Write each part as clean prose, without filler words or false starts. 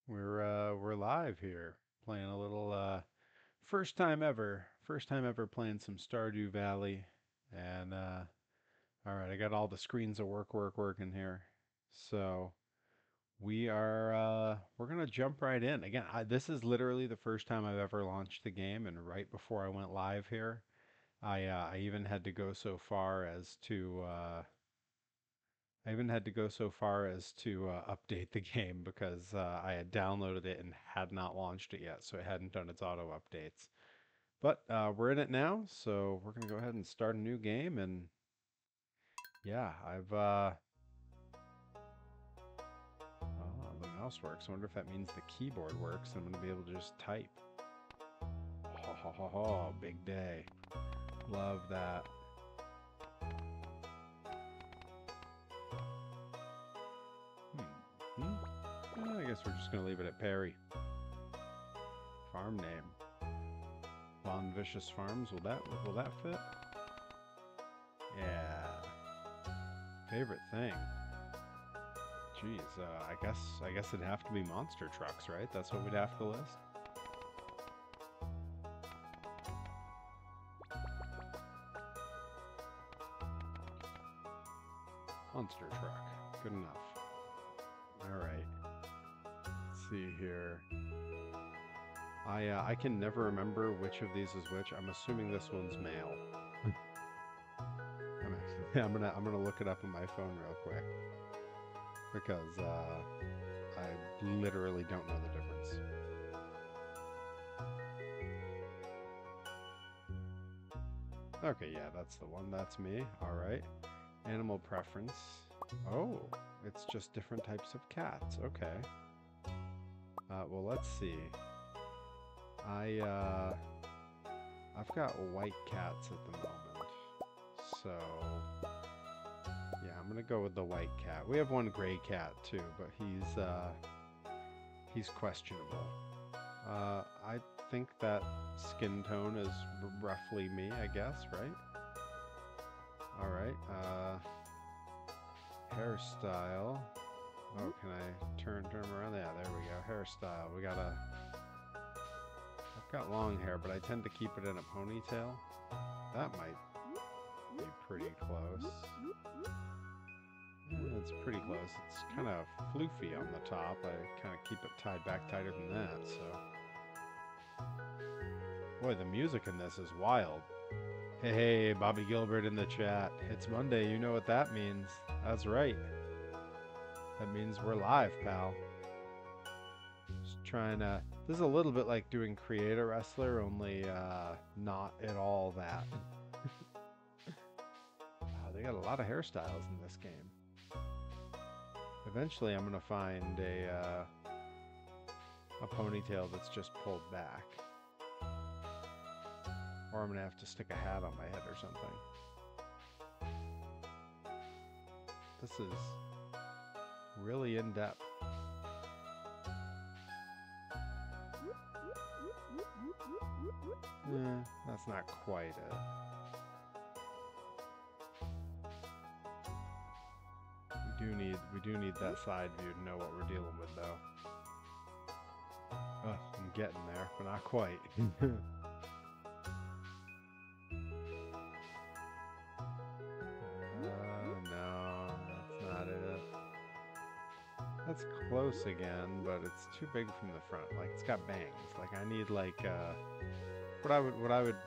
We're live here, playing a little first time ever playing some Stardew Valley, and all right, I got all the screens of working here, so we're gonna jump right in. Again, this is literally the first time I've ever launched the game, and right before I went live here, I even had to go so far as to update the game because I had downloaded it and had not launched it yet, so it hadn't done its auto updates. But we're in it now, so we're gonna go ahead and start a new game. And yeah, the mouse works. I wonder if that means the keyboard works. I'm gonna be able to just type. Ha ha ha ha! Big day. Love that. I guess we're just gonna leave it at Perry. Farm name. Von Vicious Farms. Will that fit? Yeah. Favorite thing. Jeez, I guess it'd have to be monster trucks, right? That's what we'd have to list. Monster truck. Good enough. All right. Let's see here. I can never remember which of these is which. I'm assuming this one's male. I'm gonna look it up on my phone real quick because I literally don't know the difference. Okay, yeah, that's the one. That's me. All right. Animal preference. Oh, it's just different types of cats. Okay. Well, let's see. I've got white cats at the moment, so yeah, I'm gonna go with the white cat. We have one gray cat too, but he's questionable. I think that skin tone is roughly me, I guess, right? All right. Hairstyle. Oh, can I turn around? Yeah, there we go. Hairstyle. I've got long hair, but I tend to keep it in a ponytail. That might be pretty close. It's pretty close. It's kind of floofy on the top. I kind of keep it tied back tighter than that, so. Boy, the music in this is wild. Hey, Bobby Gilbert in the chat. It's Monday, you know what that means. That's right. That means we're live, pal. Just trying to... This is a little bit like doing Create a Wrestler, only not at all that. Wow, they got a lot of hairstyles in this game. Eventually I'm going to find a ponytail that's just pulled back. Or I'm going to have to stick a hat on my head or something. This is really in-depth. That's not quite it. We do need that side view to know what we're dealing with, though. I'm getting there, but not quite. That's close again, but it's too big from the front. Like, it's got bangs. Like, I need like what I would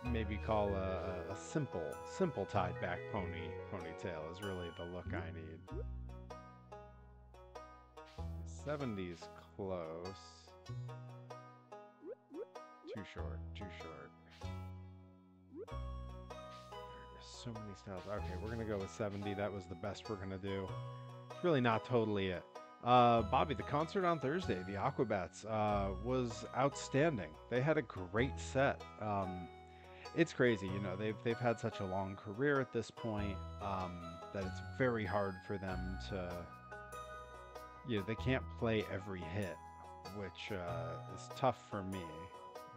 maybe call a simple tied back ponytail is really the look I need. 70's close. Too short. There's so many styles. Okay, we're gonna go with 70. That was the best we're gonna do. It's really not totally it. Bobby, the concert on Thursday, the Aquabats, was outstanding. They had a great set. It's crazy, you know, they've had such a long career at this point, that it's very hard for them to, you know, they can't play every hit, which is tough for me.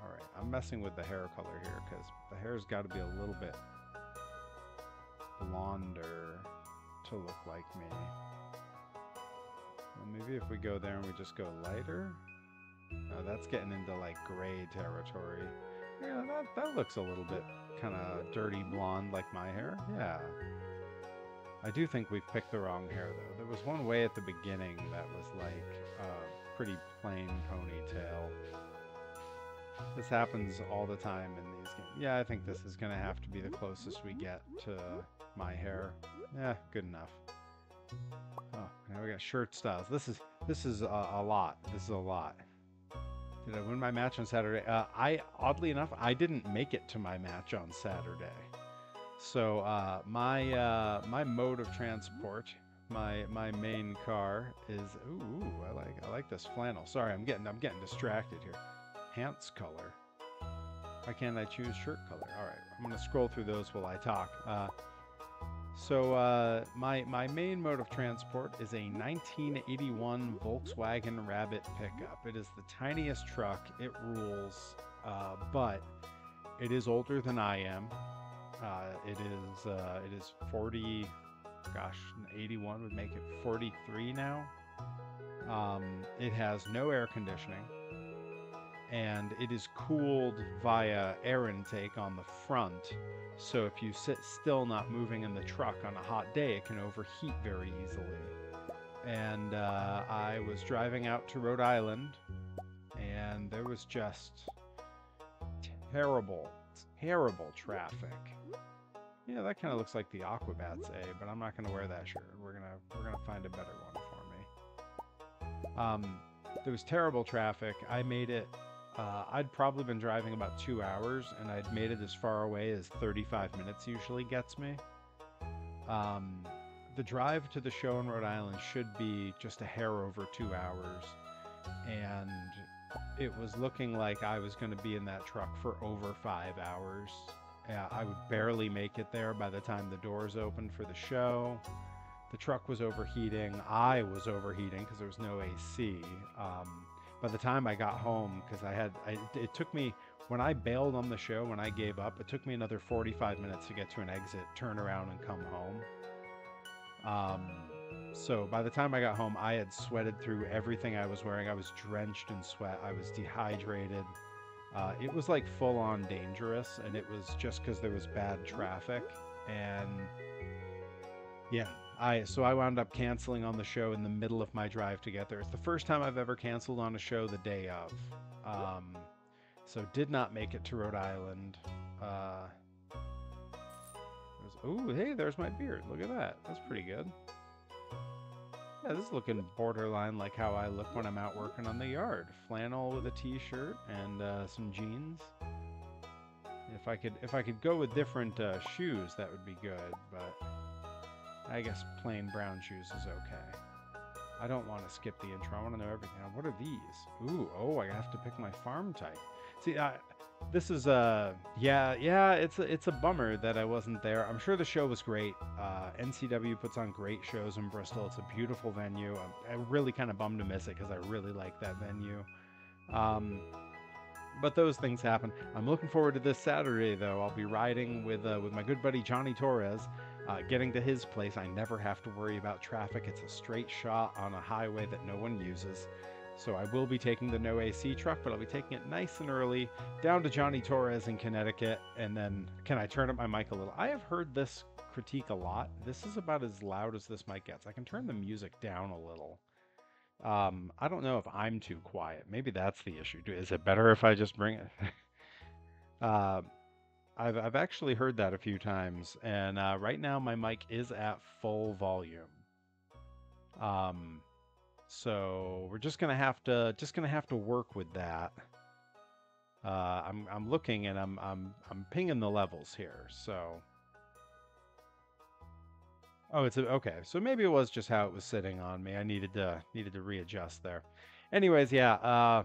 All right, I'm messing with the hair color here because the hair's got to be a little bit blonder to look like me. Maybe if we go there and we just go lighter. That's getting into like gray territory. Yeah, that looks a little bit kind of dirty blonde like my hair. Yeah. I do think we've picked the wrong hair though. There was one way at the beginning that was like pretty plain ponytail. This happens all the time in these games. Yeah, I think this is going to have to be the closest we get to my hair. Yeah, good enough. Oh, now we got shirt styles. This is a lot. This is a lot. Did I win my match on Saturday? Oddly enough, I didn't make it to my match on Saturday. So my mode of transport, my main car is I like this flannel. Sorry, I'm getting distracted here. Pants color. Why can't I choose shirt color? All right, I'm gonna scroll through those while I talk. My main mode of transport is a 1981 Volkswagen Rabbit pickup. It is the tiniest truck. It rules, but it is older than I am. It is 40. Gosh, 81 would make it 43 now. It has no air conditioning, and it is cooled via air intake on the front. So if you sit still not moving in the truck on a hot day, it can overheat very easily. And I was driving out to Rhode Island, and there was just terrible traffic. Yeah, that kind of looks like the Aquabats, but I'm not going to wear that shirt. We're gonna find a better one for me. There was terrible traffic. I made it. I'd probably been driving about 2 hours, and I'd made it as far away as 35 minutes usually gets me. The drive to the show in Rhode Island should be just a hair over 2 hours, and it was looking like I was going to be in that truck for over 5 hours. I would barely make it there by the time the doors opened for the show. The truck was overheating. I was overheating because there was no AC. By the time I got home, because it took me, when I bailed on the show, when I gave up, it took me another 45 minutes to get to an exit, turn around, and come home. So by the time I got home, I had sweated through everything I was wearing. I was drenched in sweat. I was dehydrated. It was like full on dangerous, and it was just because there was bad traffic. And yeah, I wound up canceling on the show in the middle of my drive to get there. It's the first time I've ever canceled on a show the day of. So did not make it to Rhode Island. Oh, hey, there's my beard. Look at that. That's pretty good. Yeah, this is looking borderline like how I look when I'm out working on the yard. Flannel with a t-shirt and some jeans. If I could go with different shoes, that would be good, but I guess plain brown shoes is okay. I don't want to skip the intro. I want to know everything. What are these? Ooh, oh, I have to pick my farm type. See, this is it's a bummer that I wasn't there. I'm sure the show was great. NCW puts on great shows in Bristol. It's a beautiful venue. I'm really kind of bummed to miss it because I really like that venue. But those things happen. I'm looking forward to this Saturday, though. I'll be riding with my good buddy Johnny Torres. Getting to his place, I never have to worry about traffic. It's a straight shot on a highway that no one uses. So I will be taking the no AC truck, but I'll be taking it nice and early down to Johnny Torres in Connecticut. And then, can I turn up my mic a little? I have heard this critique a lot. This is about as loud as this mic gets. I can turn the music down a little. I don't know if I'm too quiet. Maybe that's the issue. Is it better if I just bring it? I've actually heard that a few times, and right now my mic is at full volume. So we're just gonna have to work with that. I'm looking and I'm pinging the levels here. So oh, okay. So maybe it was just how it was sitting on me. I needed to readjust there. Anyways, yeah.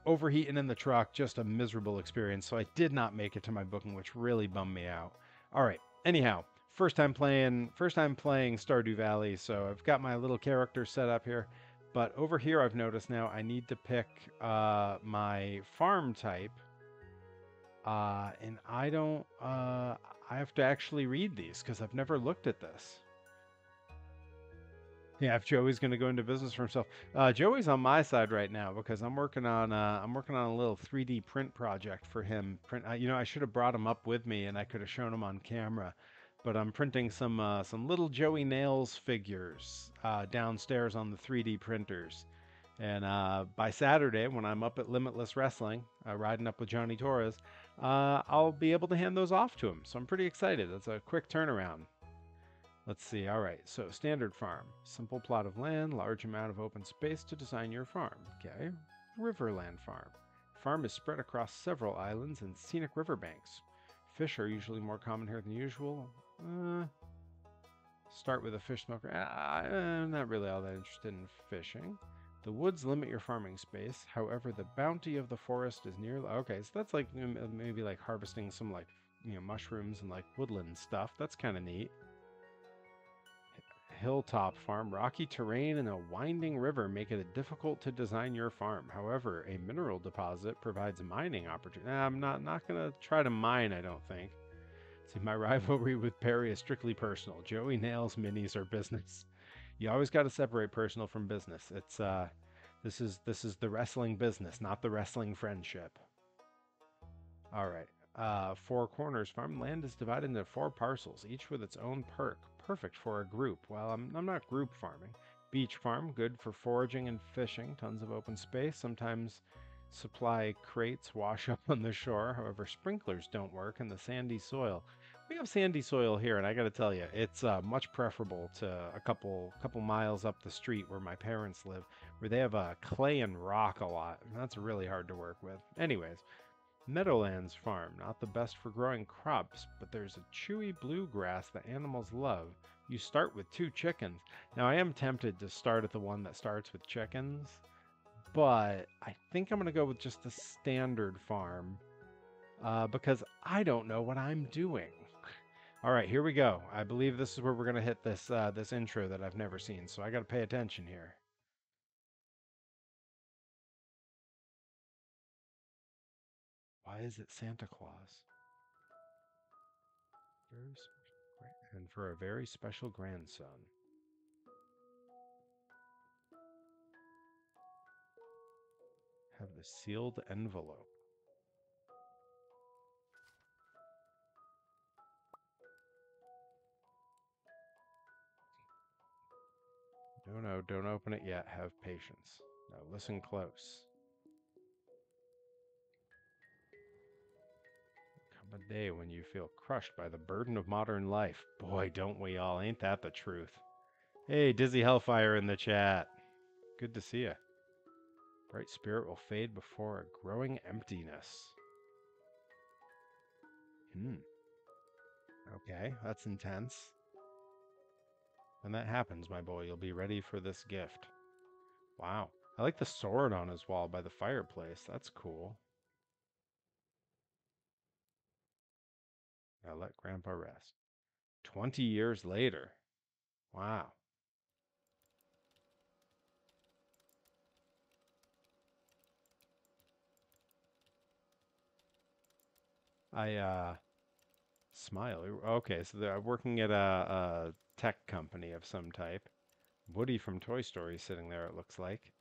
Overheating in the truck, just a miserable experience. So I did not make it to my booking, which really bummed me out. All right. Anyhow, first time playing Stardew Valley. So I've got my little character set up here. But over here, I've noticed now I need to pick my farm type. And I don't. I have to actually read these because I've never looked at this. Yeah, if Joey's going to go into business for himself, Joey's on my side right now because I'm working on a little 3D print project for him. I should have brought him up with me and I could have shown him on camera, but I'm printing some little Joey Nails figures downstairs on the 3D printers. And by Saturday, when I'm up at Limitless Wrestling, riding up with Johnny Torres, I'll be able to hand those off to him. So I'm pretty excited. It's a quick turnaround. Let's see. All right. So standard farm. Simple plot of land, large amount of open space to design your farm. Okay. Riverland farm. Farm is spread across several islands and scenic riverbanks. Fish are usually more common here than usual. Start with a fish smoker. I'm not really all that interested in fishing. The woods limit your farming space. However, the bounty of the forest is near. Okay, so that's like maybe like harvesting some like mushrooms and like woodland stuff. That's kind of neat. Hilltop farm. Rocky terrain and a winding river make it difficult to design your farm. However, a mineral deposit provides mining opportunity. I'm not gonna try to mine. I don't think. See, my rivalry with Perry is strictly personal. Joey Nails minis are business. You always got to separate personal from business. This is the wrestling business, not the wrestling friendship. All right. Four Corners farmland is divided into four parcels, each with its own perk. Perfect for a group. Well, I'm not group farming. Beach farm, good for foraging and fishing. Tons of open space. Sometimes supply crates wash up on the shore. However, sprinklers don't work in the sandy soil. We have sandy soil here, and I got to tell you, it's much preferable to a couple miles up the street where my parents live, where they have clay and rock a lot. And that's really hard to work with. Anyways, Meadowlands farm, not the best for growing crops, but there's a chewy bluegrass that animals love. You start with 2 chickens. Now, I am tempted to start at the one that starts with chickens, but I think I'm going to go with just the standard farm because I don't know what I'm doing. All right, here we go. I believe this is where we're going to hit this intro that I've never seen, so I got to pay attention here. Why is it Santa Claus? Very and for a very special grandson. Have a sealed envelope. No, no, don't open it yet. Have patience. Now listen close. Come a day when you feel crushed by the burden of modern life. Boy, don't we all. Ain't that the truth? Hey, Dizzy Hellfire in the chat. Good to see you. Bright spirit will fade before a growing emptiness. Hmm. Okay, that's intense. When that happens, my boy, you'll be ready for this gift. Wow. I like the sword on his wall by the fireplace. That's cool. Now let Grandpa rest. 20 years later. Wow. I smile. Okay, so they're working at a tech company of some type. Woody from Toy Story sitting there, it looks like.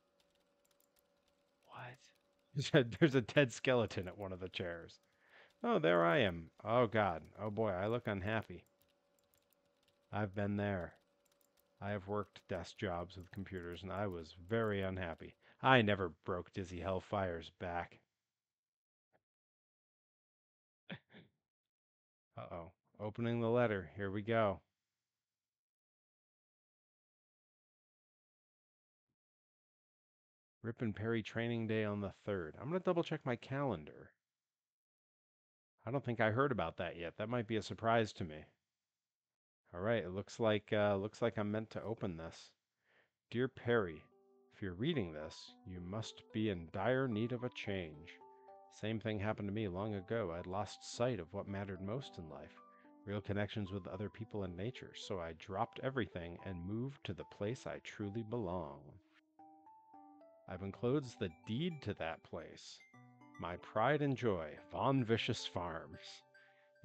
What? There's a dead skeleton at one of the chairs. Oh, there I am. Oh, God. Oh, boy, I look unhappy. I've been there. I have worked desk jobs with computers, and I was very unhappy. I never broke Dizzy Hellfire's back. Uh-oh. Opening the letter. Here we go. Wherein Perry training day on the 3rd. I'm going to double check my calendar. I don't think I heard about that yet. That might be a surprise to me. All right, it looks like I'm meant to open this. Dear Perry, if you're reading this, you must be in dire need of a change. Same thing happened to me long ago. I'd lost sight of what mattered most in life, real connections with other people and nature, so I dropped everything and moved to the place I truly belong. I've enclosed the deed to that place. My pride and joy, Von Vicious Farms.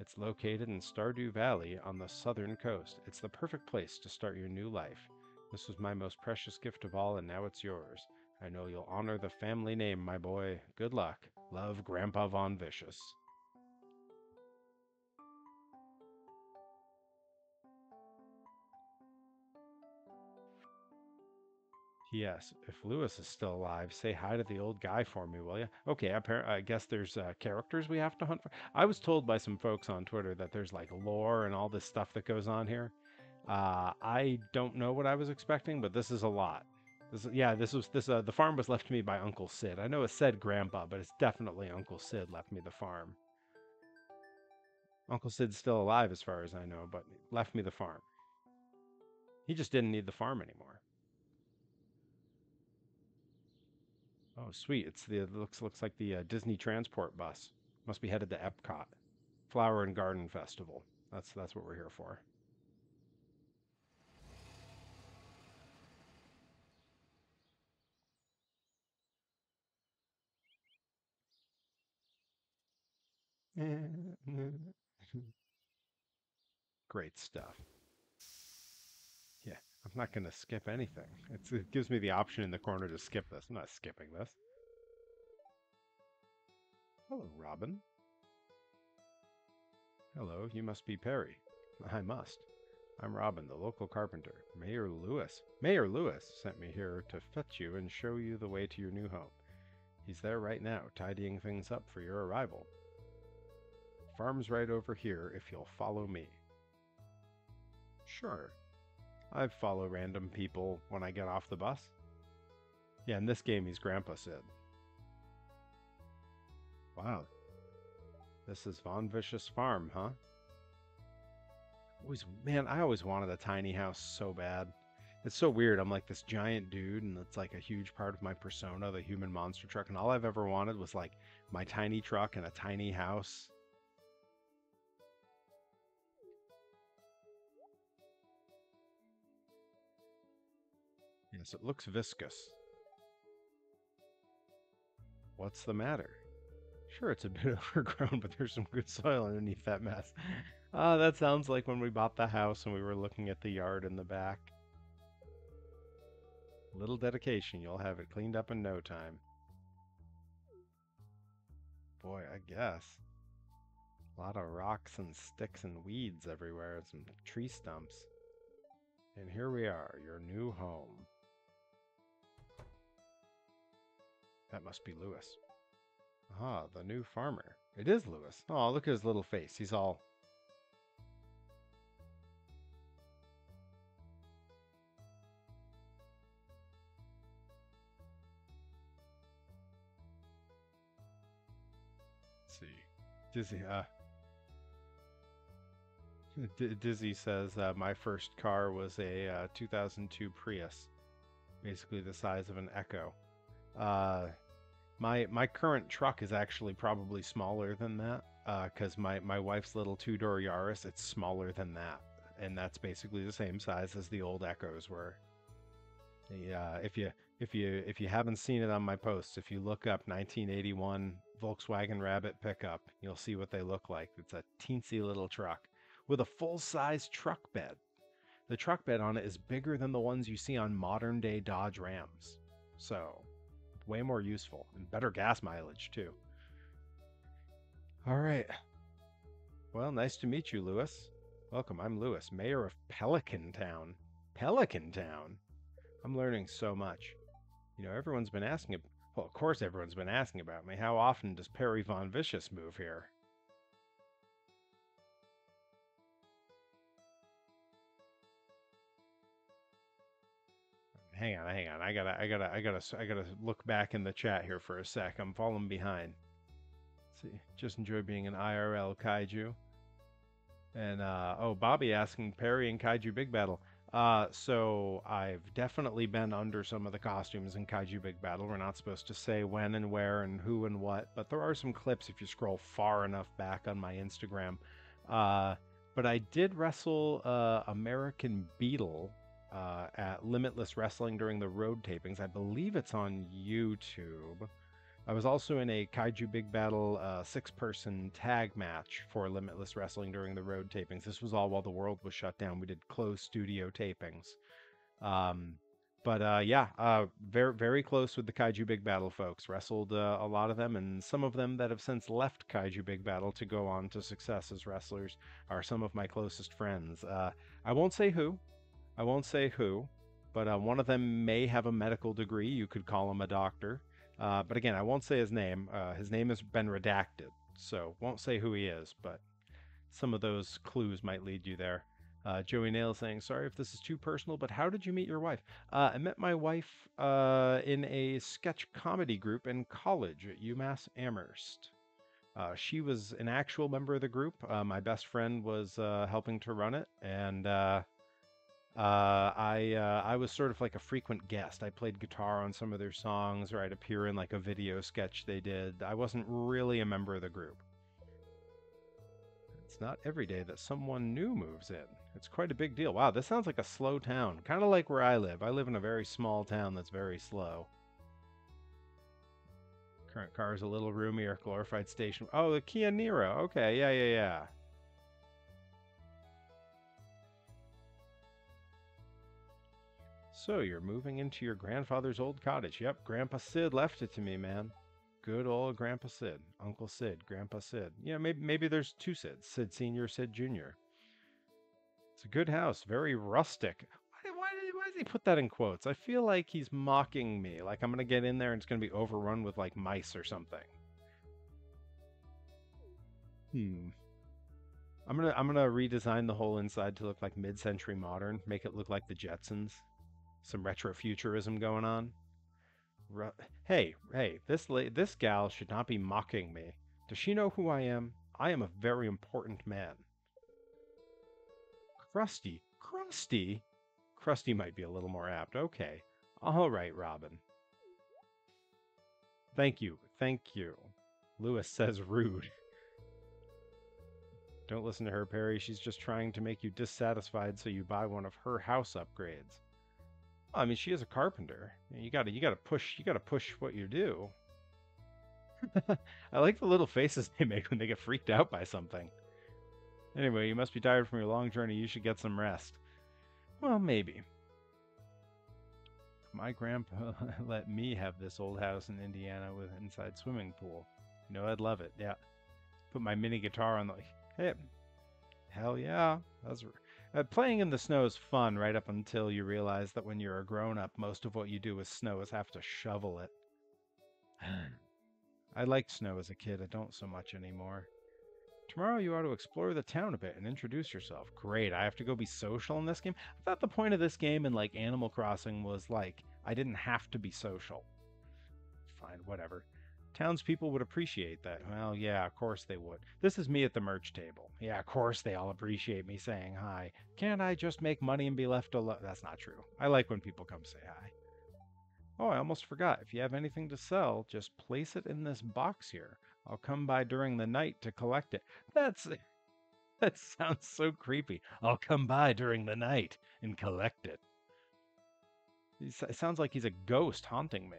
It's located in Stardew Valley on the southern coast. It's the perfect place to start your new life. This was my most precious gift of all, and now it's yours. I know you'll honor the family name, my boy. Good luck. Love, Grandpa Von Vicious. P.S. If Lewis is still alive, say hi to the old guy for me, will you? Okay, I guess there's characters we have to hunt for. I was told by some folks on Twitter that there's like lore and all this stuff that goes on here. I don't know what I was expecting, but this is a lot. The farm was left to me by Uncle Sid. I know it said Grandpa, but it's definitely Uncle Sid left me the farm. Uncle Sid's still alive as far as I know, but left me the farm. He just didn't need the farm anymore. Oh, sweet! Looks like the Disney transport bus. Must be headed to Epcot, Flower and Garden Festival. That's what we're here for. Great stuff. Yeah, I'm not gonna skip anything. It gives me the option in the corner to skip this. I'm not skipping this. Hello, Robin. Hello, you must be Perry. I must. I'm Robin, the local carpenter. Mayor Lewis sent me here to fetch you and show you the way to your new home. He's there right now, tidying things up for your arrival. Farm's right over here if you'll follow me. Sure. I follow random people when I get off the bus. Yeah, in this game he's Grandpa Sid. Wow. This is Von Vicious Farm, huh? I always wanted a tiny house so bad. It's so weird. I'm like this giant dude, and it's like a huge part of my persona, the human monster truck. And all I've ever wanted was like my tiny truck and a tiny house. Yes, it looks viscous. What's the matter? Sure, it's a bit overgrown, but there's some good soil underneath that mess. That sounds like when we bought the house and we were looking at the yard in the back. Little dedication, you'll have it cleaned up in no time. Boy, I guess. A lot of rocks and sticks and weeds everywhere, and some tree stumps. And here we are, your new home. That must be Lewis. Ah, the new farmer. It is Lewis. Oh, look at his little face. He's all... Let's see. Dizzy says, my first car was a 2002 Prius. Basically the size of an Echo. My current truck is actually probably smaller than that, because my wife's little two-door Yaris, it's smaller than that, and that's basically the same size as the old Echoes were. Yeah, if you haven't seen it on my posts, if you look up 1981 Volkswagen Rabbit pickup, you'll see what they look like. It's a teensy little truck with a full-size truck bed. The truck bed on it is bigger than the ones you see on modern-day Dodge Rams. So, way more useful and better gas mileage too. All right. Well, nice to meet you, Lewis. Welcome. I'm Lewis, mayor of Pelican Town. Pelican Town. I'm learning so much. You know, everyone's been asking. Well, of course, everyone's been asking about me. How often does Perry Von Vicious move here? Hang on, hang on. I gotta look back in the chat here for a sec. I'm falling behind. Let's see, just enjoy being an IRL kaiju. And oh, Bobby asking Perry and Kaiju Big Battle. So I've definitely been under some of the costumes in Kaiju Big Battle. We're not supposed to say when and where and who and what, but there are some clips if you scroll far enough back on my Instagram. But I did wrestle American Beetle at Limitless Wrestling during the road tapings. I believe it's on YouTube. I was also in a Kaiju Big Battle 6-person tag match for Limitless Wrestling during the road tapings. This was all while the world was shut down. We did closed studio tapings. Um, but yeah, very very close with the Kaiju Big Battle folks. Wrestled a lot of them, and some of them that have since left Kaiju Big Battle to go on to success as wrestlers are some of my closest friends. I won't say who. I won't say who, but one of them may have a medical degree. You could call him a doctor. But again, I won't say his name. His name has been redacted, so won't say who he is. But some of those clues might lead you there. Joey Nail saying, sorry if this is too personal, but how did you meet your wife? I met my wife in a sketch comedy group in college at UMass Amherst. She was an actual member of the group. My best friend was helping to run it, and I was sort of like a frequent guest. I played guitar on some of their songs, or I'd appear in like a video sketch they did. I wasn't really a member of the group. It's not every day that someone new moves in. It's quite a big deal. Wow, this sounds like a slow town. Kind of like where I live. I live in a very small town that's very slow. Current car is a little roomier, glorified station. Oh, the Kia Niro. Okay, yeah, yeah, yeah. So you're moving into your grandfather's old cottage. Yep, Grandpa Sid left it to me, man. Good old Grandpa Sid. Uncle Sid, Grandpa Sid. Yeah, maybe there's two Sids. Sid Sr., Sid Jr. It's a good house, very rustic. Why does he put that in quotes? I feel like he's mocking me. Like I'm gonna get in there and it's gonna be overrun with like mice or something. Hmm. I'm gonna redesign the whole inside to look like mid-century modern. Make it look like the Jetsons. Some retrofuturism going on. Ru- hey, this gal should not be mocking me. Does she know who I am? I am a very important man. Krusty, Krusty, Krusty might be a little more apt. Okay, all right, Robin. Thank you, thank you. Lewis says rude. Don't listen to her, Perry. She's just trying to make you dissatisfied so you buy one of her house upgrades. I mean, she is a carpenter. You gotta push what you do. I like the little faces they make when they get freaked out by something. Anyway, you must be tired from your long journey. You should get some rest. Well, maybe. My grandpa let me have this old house in Indiana with an inside swimming pool. You know, I'd love it. Yeah. Put my mini guitar on the. Hey, hell yeah. Playing in the snow is fun right up until you realize that when you're a grown up, most of what you do with snow is have to shovel it. I liked snow as a kid. I don't so much anymore. Tomorrow you ought to explore the town a bit and introduce yourself. Great, I have to go be social in this game? I thought the point of this game in like Animal Crossing was like I didn't have to be social. Fine, whatever. Townspeople would appreciate that. Well, yeah, of course they would. This is me at the merch table. Yeah, of course they all appreciate me saying hi. Can't I just make money and be left alone? That's not true. I like when people come say hi. Oh, I almost forgot. If you have anything to sell, just place it in this box here. I'll come by during the night to collect it. That sounds so creepy. I'll come by during the night and collect it. It sounds like he's a ghost haunting me.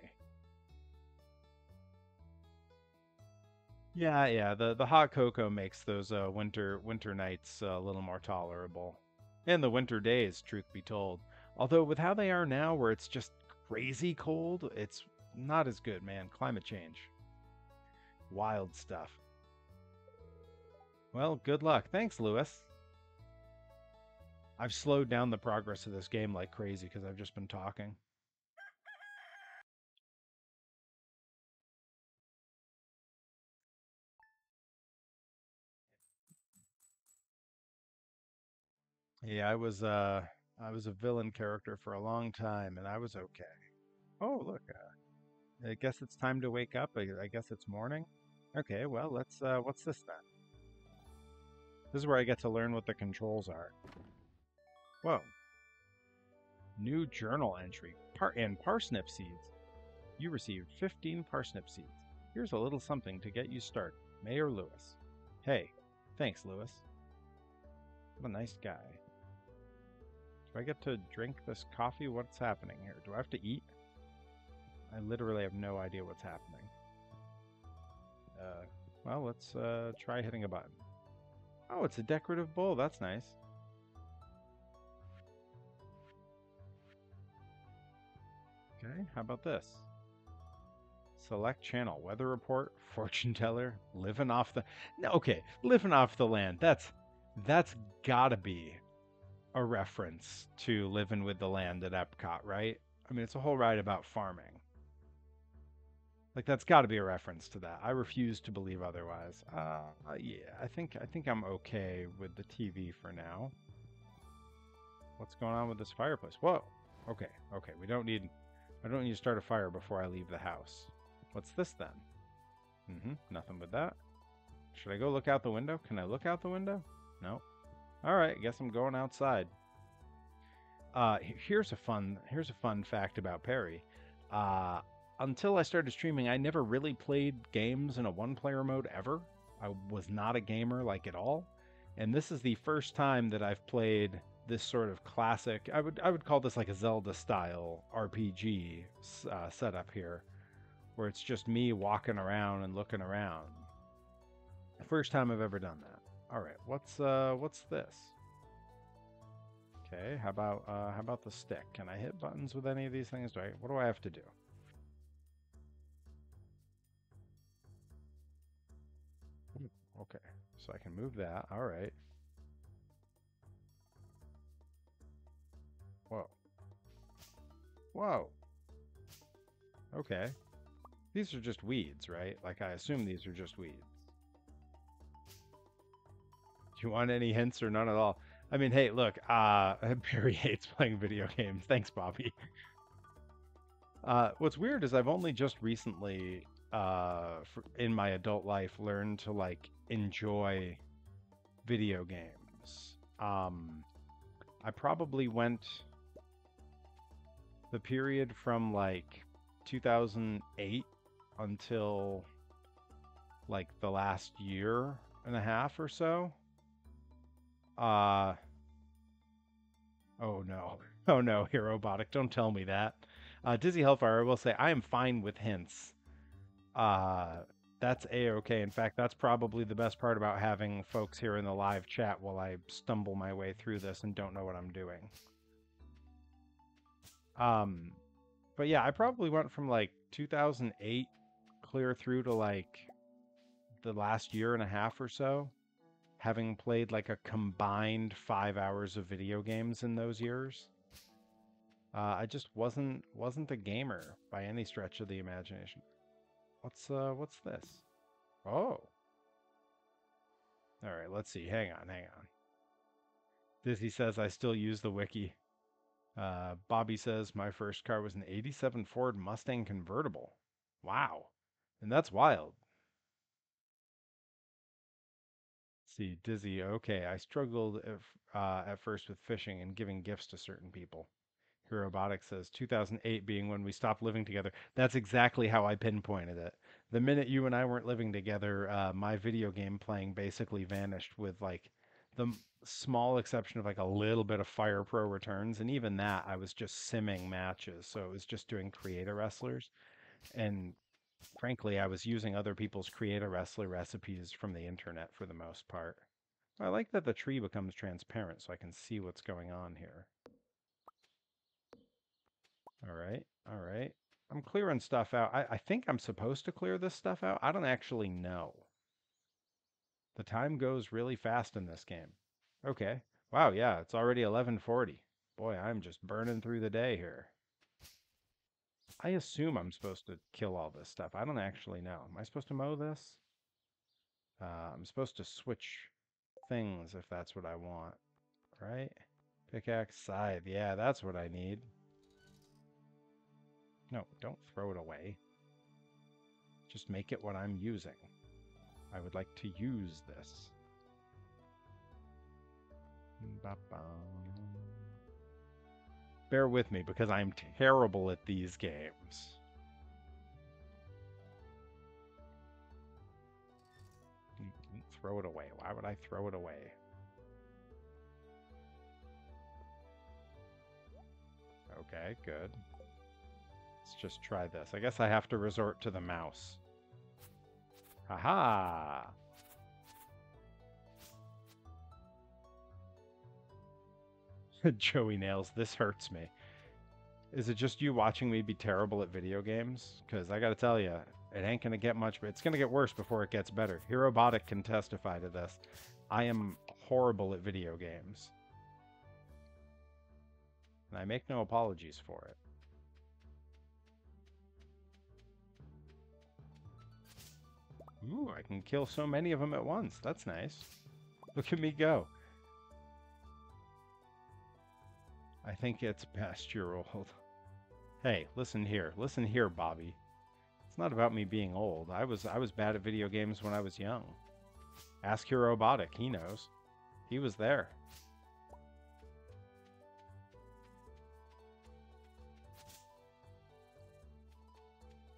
Yeah, yeah. The hot cocoa makes those winter nights a little more tolerable, and the winter days, truth be told. Although with how they are now, where it's just crazy cold, it's not as good, man. Climate change, wild stuff. Well, good luck. Thanks, Lewis. I've slowed down the progress of this game like crazy because I've just been talking. Yeah, I was a villain character for a long time, and I was okay. Oh, look, I guess it's time to wake up. I guess it's morning. Okay, well, let's what's this then? This is where I get to learn what the controls are. Whoa. New journal entry. And parsnip seeds. You received 15 parsnip seeds. Here's a little something to get you started. Mayor Lewis. Hey, thanks, Lewis. What a nice guy. Do I get to drink this coffee? What's happening here? Do I have to eat? I literally have no idea what's happening. Well, let's try hitting a button. Oh, it's a decorative bowl. That's nice. Okay, how about this? Select channel, weather report, fortune teller, living off the... No, okay, living off the land. That's gotta be a reference to living with the land at Epcot, right? I mean, it's a whole ride about farming. Like that's got to be a reference to that. I refuse to believe otherwise. Yeah, I think I'm okay with the TV for now. What's going on with this fireplace? Whoa. Okay, okay. I don't need to start a fire before I leave the house. What's this then? Nothing but that. Should I go look out the window? Can I look out the window? No. All right, I guess I'm going outside. Here's a fun fact about Perry. Until I started streaming, I never really played games in a one-player mode ever. I was not a gamer like at all, and this is the first time that I've played this sort of classic. I would call this like a Zelda-style RPG setup here, where it's just me walking around and looking around. The first time I've ever done that. All right, what's this? Okay, how about the stick? Can I hit buttons with any of these things? What do I have to do? Okay, so I can move that. All right. Whoa. Whoa. Okay. These are just weeds, right? Like I assume these are just weeds. Do you want any hints or none at all? I mean, hey, look, Barry hates playing video games. Thanks, Bobby. What's weird is I've only just recently, in my adult life, learned to like enjoy video games. I probably went the period from like 2008 until like the last year and a half or so. Oh no. Oh no, Herobotic, don't tell me that. Dizzy Hellfire, I will say I am fine with hints. That's a-okay. In fact, that's probably the best part about having folks here in the live chat while I stumble my way through this and don't know what I'm doing. But yeah, I probably went from like 2008 clear through to like the last year and a half or so, having played like a combined 5 hours of video games in those years. I just wasn't a gamer by any stretch of the imagination. What's this? Oh. All right, let's see. Hang on. Dizzy says I still use the wiki. Bobby says my first car was an '87 Ford Mustang convertible. Wow. And that's wild. See, Dizzy, okay, I struggled at first with fishing and giving gifts to certain people. Robotic says 2008 being when we stopped living together. That's exactly how I pinpointed it. The minute you and I weren't living together, my video game playing basically vanished with like the small exception of like a little bit of Fire Pro Returns. And even that, I was just simming matches. So it was just doing creator wrestlers. And frankly, I was using other people's creator wrestler recipes from the internet for the most part. I like that the tree becomes transparent so I can see what's going on here. All right, all right. I'm clearing stuff out. I think I'm supposed to clear this stuff out. I don't actually know. The time goes really fast in this game. Okay. Wow, yeah, it's already 11:40. Boy, I'm just burning through the day here. I assume I'm supposed to kill all this stuff. I don't actually know. Am I supposed to mow this? I'm supposed to switch things if that's what I want, right? Pickaxe, scythe. Yeah, that's what I need. No, don't throw it away. Just make it what I'm using. I would like to use this. Bear with me because I'm terrible at these games. Throw it away. Why would I throw it away? Okay, good. Let's just try this. I guess I have to resort to the mouse. Haha! Joey Nails, this hurts me. Is it just you watching me be terrible at video games? Because I got to tell you, it ain't going to get much, but it's going to get worse before it gets better. Herobotic can testify to this. I am horrible at video games, and I make no apologies for it. Ooh, I can kill so many of them at once. That's nice. Look at me go. I think it's past your old. Hey, listen here. Listen here, Bobby. It's not about me being old. I was bad at video games when I was young. Ask your robotic. He knows. He was there.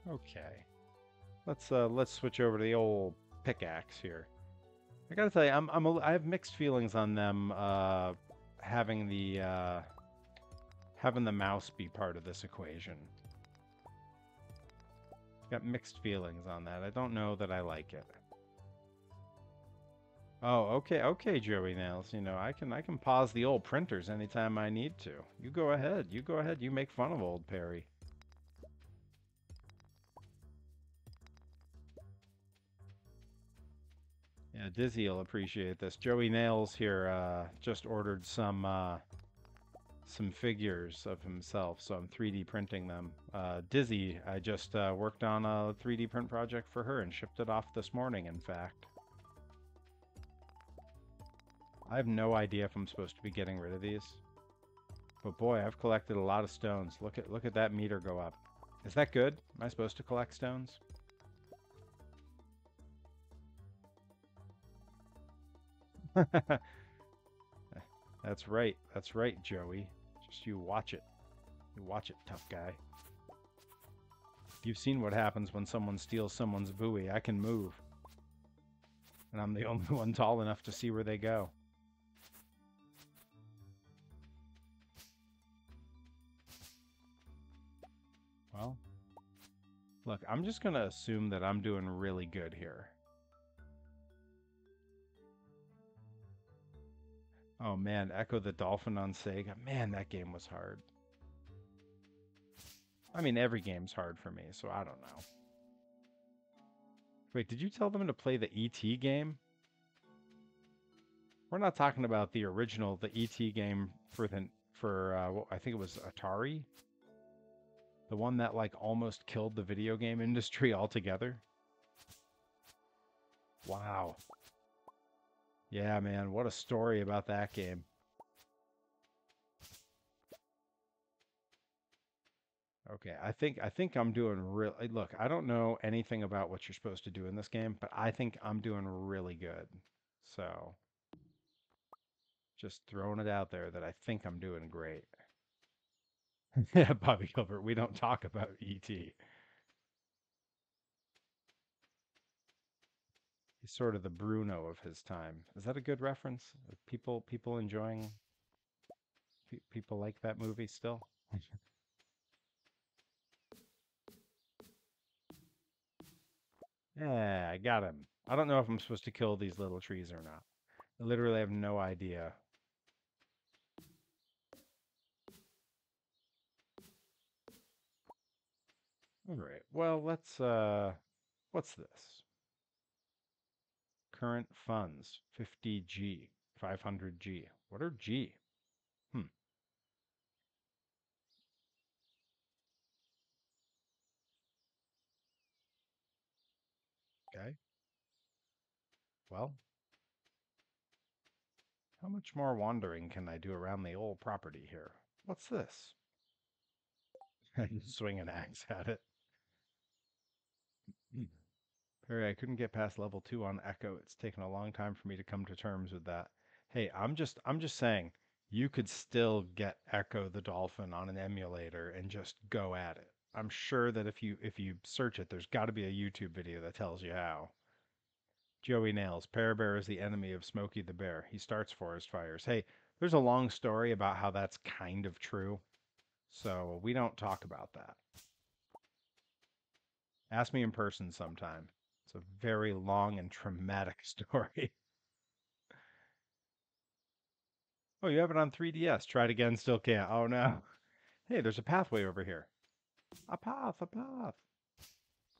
Okay. Let's switch over to the old pickaxe here. I gotta tell you, I have mixed feelings on them having the mouse be part of this equation. Got mixed feelings on that. I don't know that I like it. Oh, okay, Joey Nails. You know, I can pause the old printers anytime I need to. You go ahead. You go ahead. You make fun of old Perry. Yeah, Dizzy'll appreciate this. Joey Nails here just ordered some figures of himself, so I'm 3D printing them. Dizzy, I just worked on a 3D print project for her and shipped it off this morning, in fact. I have no idea if I'm supposed to be getting rid of these. But boy, I've collected a lot of stones. Look at that meter go up. Is that good? Am I supposed to collect stones? That's right. That's right, Joey. Just you watch it. You watch it, tough guy. You've seen what happens when someone steals someone's buoy. I can move. And I'm the only one tall enough to see where they go. Well, look, I'm just going to assume that I'm doing really good here. Oh man, Echo the Dolphin on Sega. Man, that game was hard. I mean, every game's hard for me, so I don't know. Wait, did you tell them to play the ET game? We're not talking about the original, the ET game for what I think it was Atari, the one that like almost killed the video game industry altogether. Wow. Yeah, man, what a story about that game. Okay, I think I'm doing real. Look, I don't know anything about what you're supposed to do in this game, but I think I'm doing really good. So, just throwing it out there that I think I'm doing great. Yeah, Bobby Gilbert, we don't talk about ET. He's sort of the Bruno of his time. Is that a good reference? People enjoying people like that movie still? Yeah, I got him. I don't know if I'm supposed to kill these little trees or not. I literally have no idea. All right. Well, let's what's this? Current funds 50G, 500G. What are G? Hmm. Okay. Well, how much more wandering can I do around the old property here? What's this? I just swing an axe at it. Hmm. Perry, I couldn't get past level 2 on Echo. It's taken a long time for me to come to terms with that. Hey, I'm just saying you could still get Echo the Dolphin on an emulator and just go at it. I'm sure that if you search it, there's got to be a YouTube video that tells you how. Joey Nails, Pear Bear is the enemy of Smokey the Bear. He starts forest fires. Hey, there's a long story about how that's kind of true, so we don't talk about that. Ask me in person sometime. It's a very long and traumatic story. Oh, you have it on 3DS. Try it again, still can't. Oh no. Hey, there's a pathway over here. A path, a path.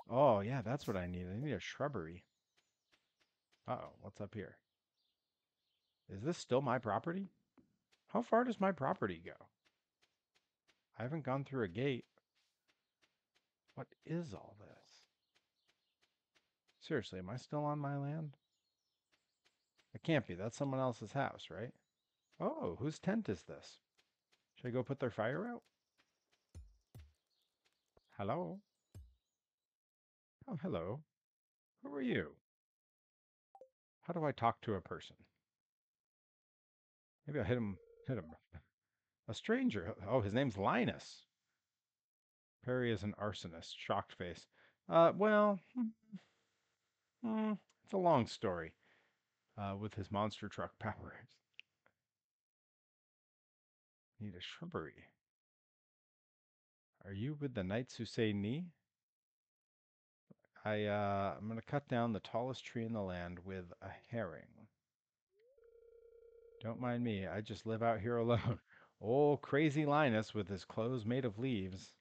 Oh, yeah, that's what I need. I need a shrubbery. Uh-oh, what's up here? Is this still my property? How far does my property go? I haven't gone through a gate. What is all this? Seriously, am I still on my land? It can't be. That's someone else's house, right? Oh, whose tent is this? Should I go put their fire out? Hello? Oh, hello. Who are you? How do I talk to a person? Maybe I'll hit him. Hit him. A stranger. Oh, his name's Linus. Perry is an arsonist. Shocked face. Well, it's a long story. With his monster truck powers. Need a shrubbery. Are you with the knights who say knee? I'm gonna cut down the tallest tree in the land with a herring. Don't mind me, I just live out here alone. Old crazy Linus with his clothes made of leaves.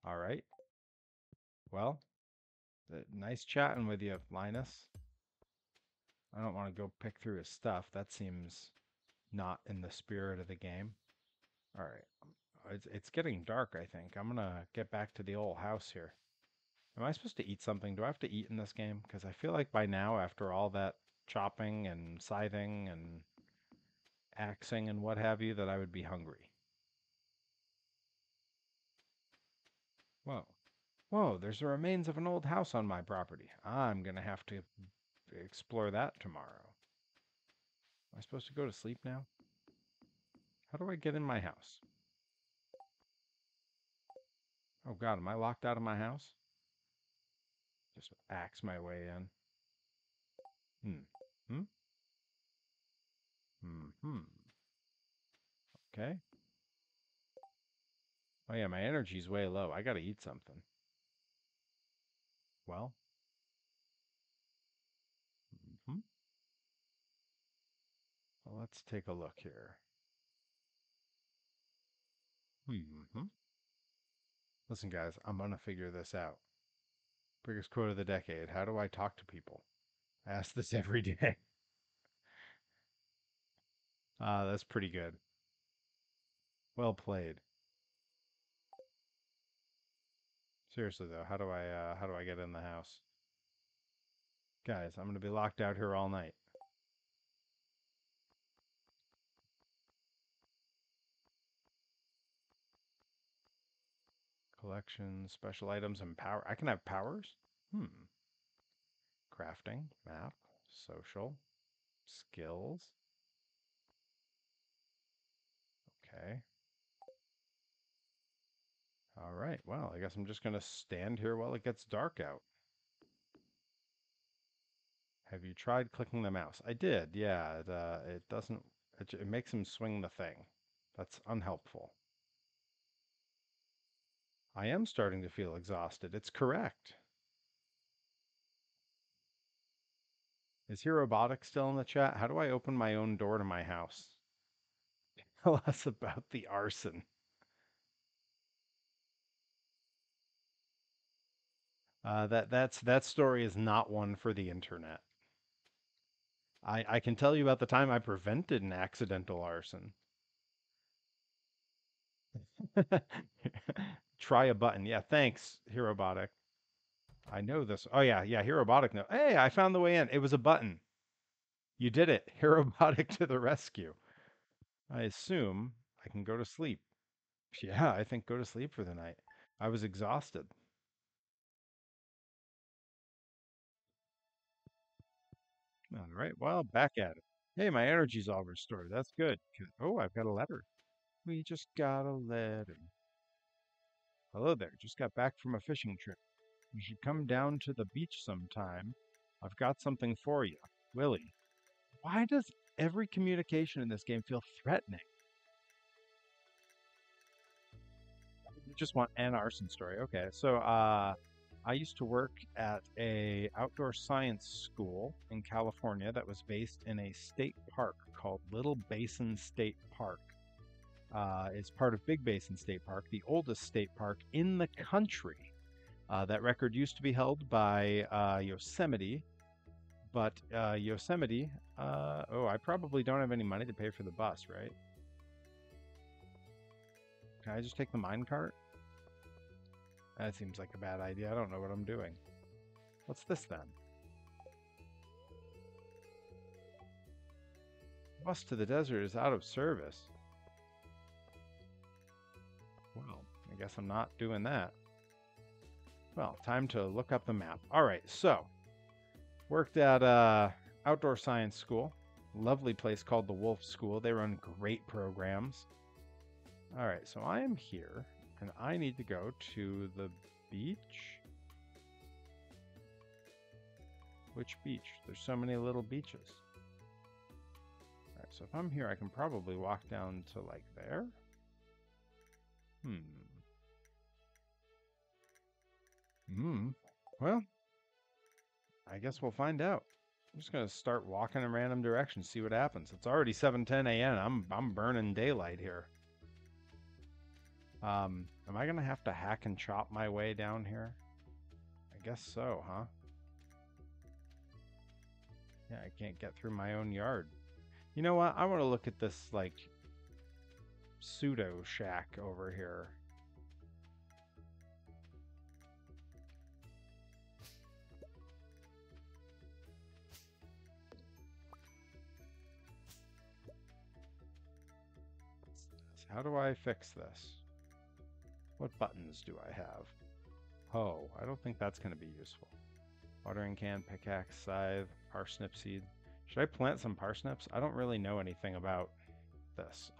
All right. Well, nice chatting with you, Linus. I don't want to go pick through his stuff. That seems not in the spirit of the game. All right. It's getting dark, I think. I'm gonna get back to the old house here. Am I supposed to eat something? Do I have to eat in this game? Because I feel like by now, after all that chopping and scything and axing and what have you, that I would be hungry. Whoa. Whoa, there's the remains of an old house on my property. I'm gonna have to explore that tomorrow. Am I supposed to go to sleep now? How do I get in my house? Oh God, am I locked out of my house? Just axe my way in. Hmm. Hmm? Hmm. Okay. Oh yeah, my energy's way low. I gotta eat something. Well. Hmm. Well, let's take a look here. Hmm. Listen, guys, I'm gonna figure this out. Biggest quote of the decade. How do I talk to people? I ask this every day. That's pretty good. Well played. Seriously though, how do I get in the house? Guys, I'm gonna be locked out here all night. Collections, special items, and power. I can have powers? Hmm. Crafting, map, social, skills. Okay. All right. Well, I guess I'm just gonna stand here while it gets dark out. Have you tried clicking the mouse? I did. Yeah. It doesn't. It makes him swing the thing. That's unhelpful. I am starting to feel exhausted. It's correct. Is Hero Robotic still in the chat? How do I open my own door to my house? Tell us about the arson. That story is not one for the internet. I can tell you about the time I prevented an accidental arson. Try a button. Yeah, thanks, Herobotic. I know this. Oh yeah, yeah, Herobotic. No. Hey, I found the way in. It was a button. You did it. Herobotic to the rescue. I assume I can go to sleep. Yeah, I think go to sleep for the night. I was exhausted. All right, well, back at it. Hey, my energy's all restored. That's good. Oh, I've got a letter. We just got a letter. Hello there. Just got back from a fishing trip. You should come down to the beach sometime. I've got something for you. Willie. Why does every communication in this game feel threatening? You just want an arson story. Okay, so I used to work at a outdoor science school in California that was based in a state park called Little Basin State Park. It's part of Big Basin State Park, the oldest state park in the country. That record used to be held by Yosemite, but Yosemite, oh, I probably don't have any money to pay for the bus, right? Can I just take the mine cart? That seems like a bad idea. I don't know what I'm doing. What's this then? Bus to the desert is out of service. Well, I guess I'm not doing that. Well, time to look up the map. All right, so worked at outdoor science school. Lovely place called the Wolf School. They run great programs. All right, so I am here, and I need to go to the beach. Which beach? There's so many little beaches. All right, so if I'm here, I can probably walk down to like there. Well, I guess we'll find out. I'm just gonna start walking in random directions, see what happens. It's already 7:10 a.m. I'm burning daylight here. Am I gonna have to hack and chop my way down here? I guess so, huh? Yeah, I can't get through my own yard. You know what? I want to look at this, like, pseudo shack over here. How do I fix this? What buttons do I have? Oh, I don't think that's going to be useful. Watering can, pickaxe, scythe, parsnip seed. Should I plant some parsnips? I don't really know anything about this.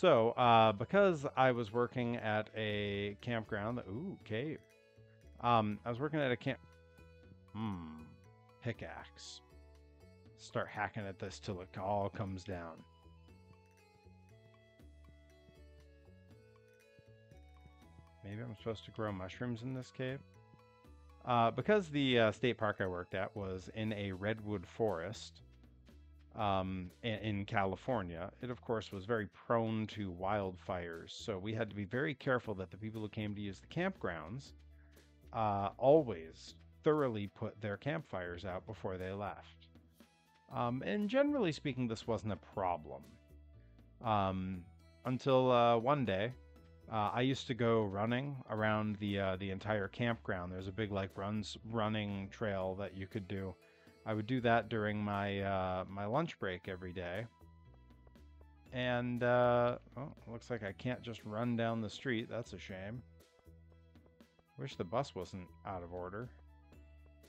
Because I was working at a campground, ooh, cave. I was working at a pickaxe. Start hacking at this till it all comes down. Maybe I'm supposed to grow mushrooms in this cave. Because the state park I worked at was in a redwood forest in California, it of course was very prone to wildfires. So we had to be very careful that the people who came to use the campgrounds always thoroughly put their campfires out before they left. And generally speaking, this wasn't a problem. Until one day, I used to go running around the entire campground. There's a big like running trail that you could do. I would do that during my my lunch break every day. And oh, looks like I can't just run down the street. That's a shame. Wish the bus wasn't out of order.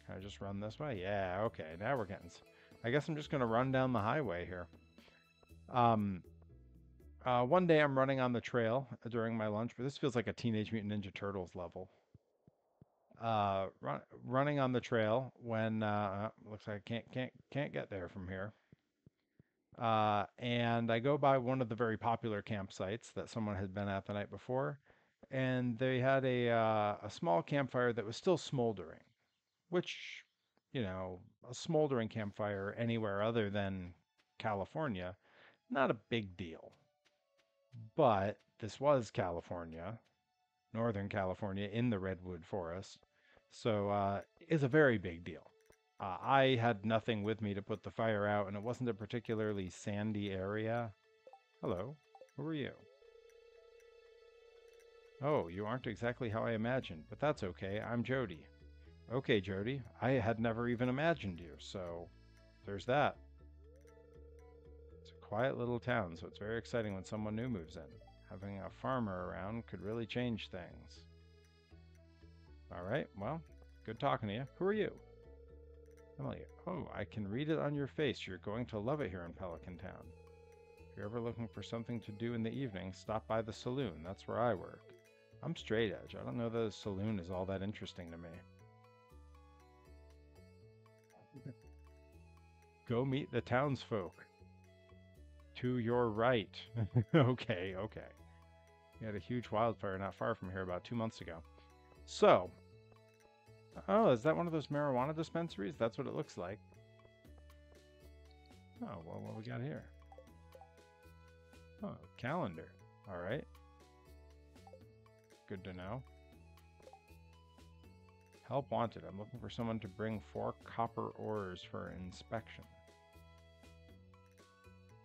Can I just run this way? Yeah, okay. Now we're getting. I guess I'm just gonna run down the highway here. One day I'm running on the trail during my lunch, but this feels like a Teenage Mutant Ninja Turtles level. Running on the trail when looks like I can't get there from here. And I go by one of the very popular campsites that someone had been at the night before, and they had a small campfire that was still smoldering, which, you know, a smoldering campfire anywhere other than California, not a big deal. But this was California, Northern California, in the redwood forest. So it's a very big deal. I had nothing with me to put the fire out, and it wasn't a particularly sandy area. Hello, who are you? Oh, you aren't exactly how I imagined, but that's okay. I'm Jody. Okay, Jody, I had never even imagined you, so there's that. Quiet little town, so it's very exciting when someone new moves in. Having a farmer around could really change things. All right, well, good talking to you. Who are you? Emily. Oh, I can read it on your face. You're going to love it here in Pelican Town. If you're ever looking for something to do in the evening, stop by the saloon. That's where I work. I'm straight edge. I don't know that a saloon is all that interesting to me. Go meet the townsfolk. To your right. Okay. We had a huge wildfire not far from here about 2 months ago. So, oh, is that one of those marijuana dispensaries? That's what it looks like. Oh, well, what we got here? Oh, calendar. All right. Good to know. Help wanted. I'm looking for someone to bring 4 copper ores for inspection.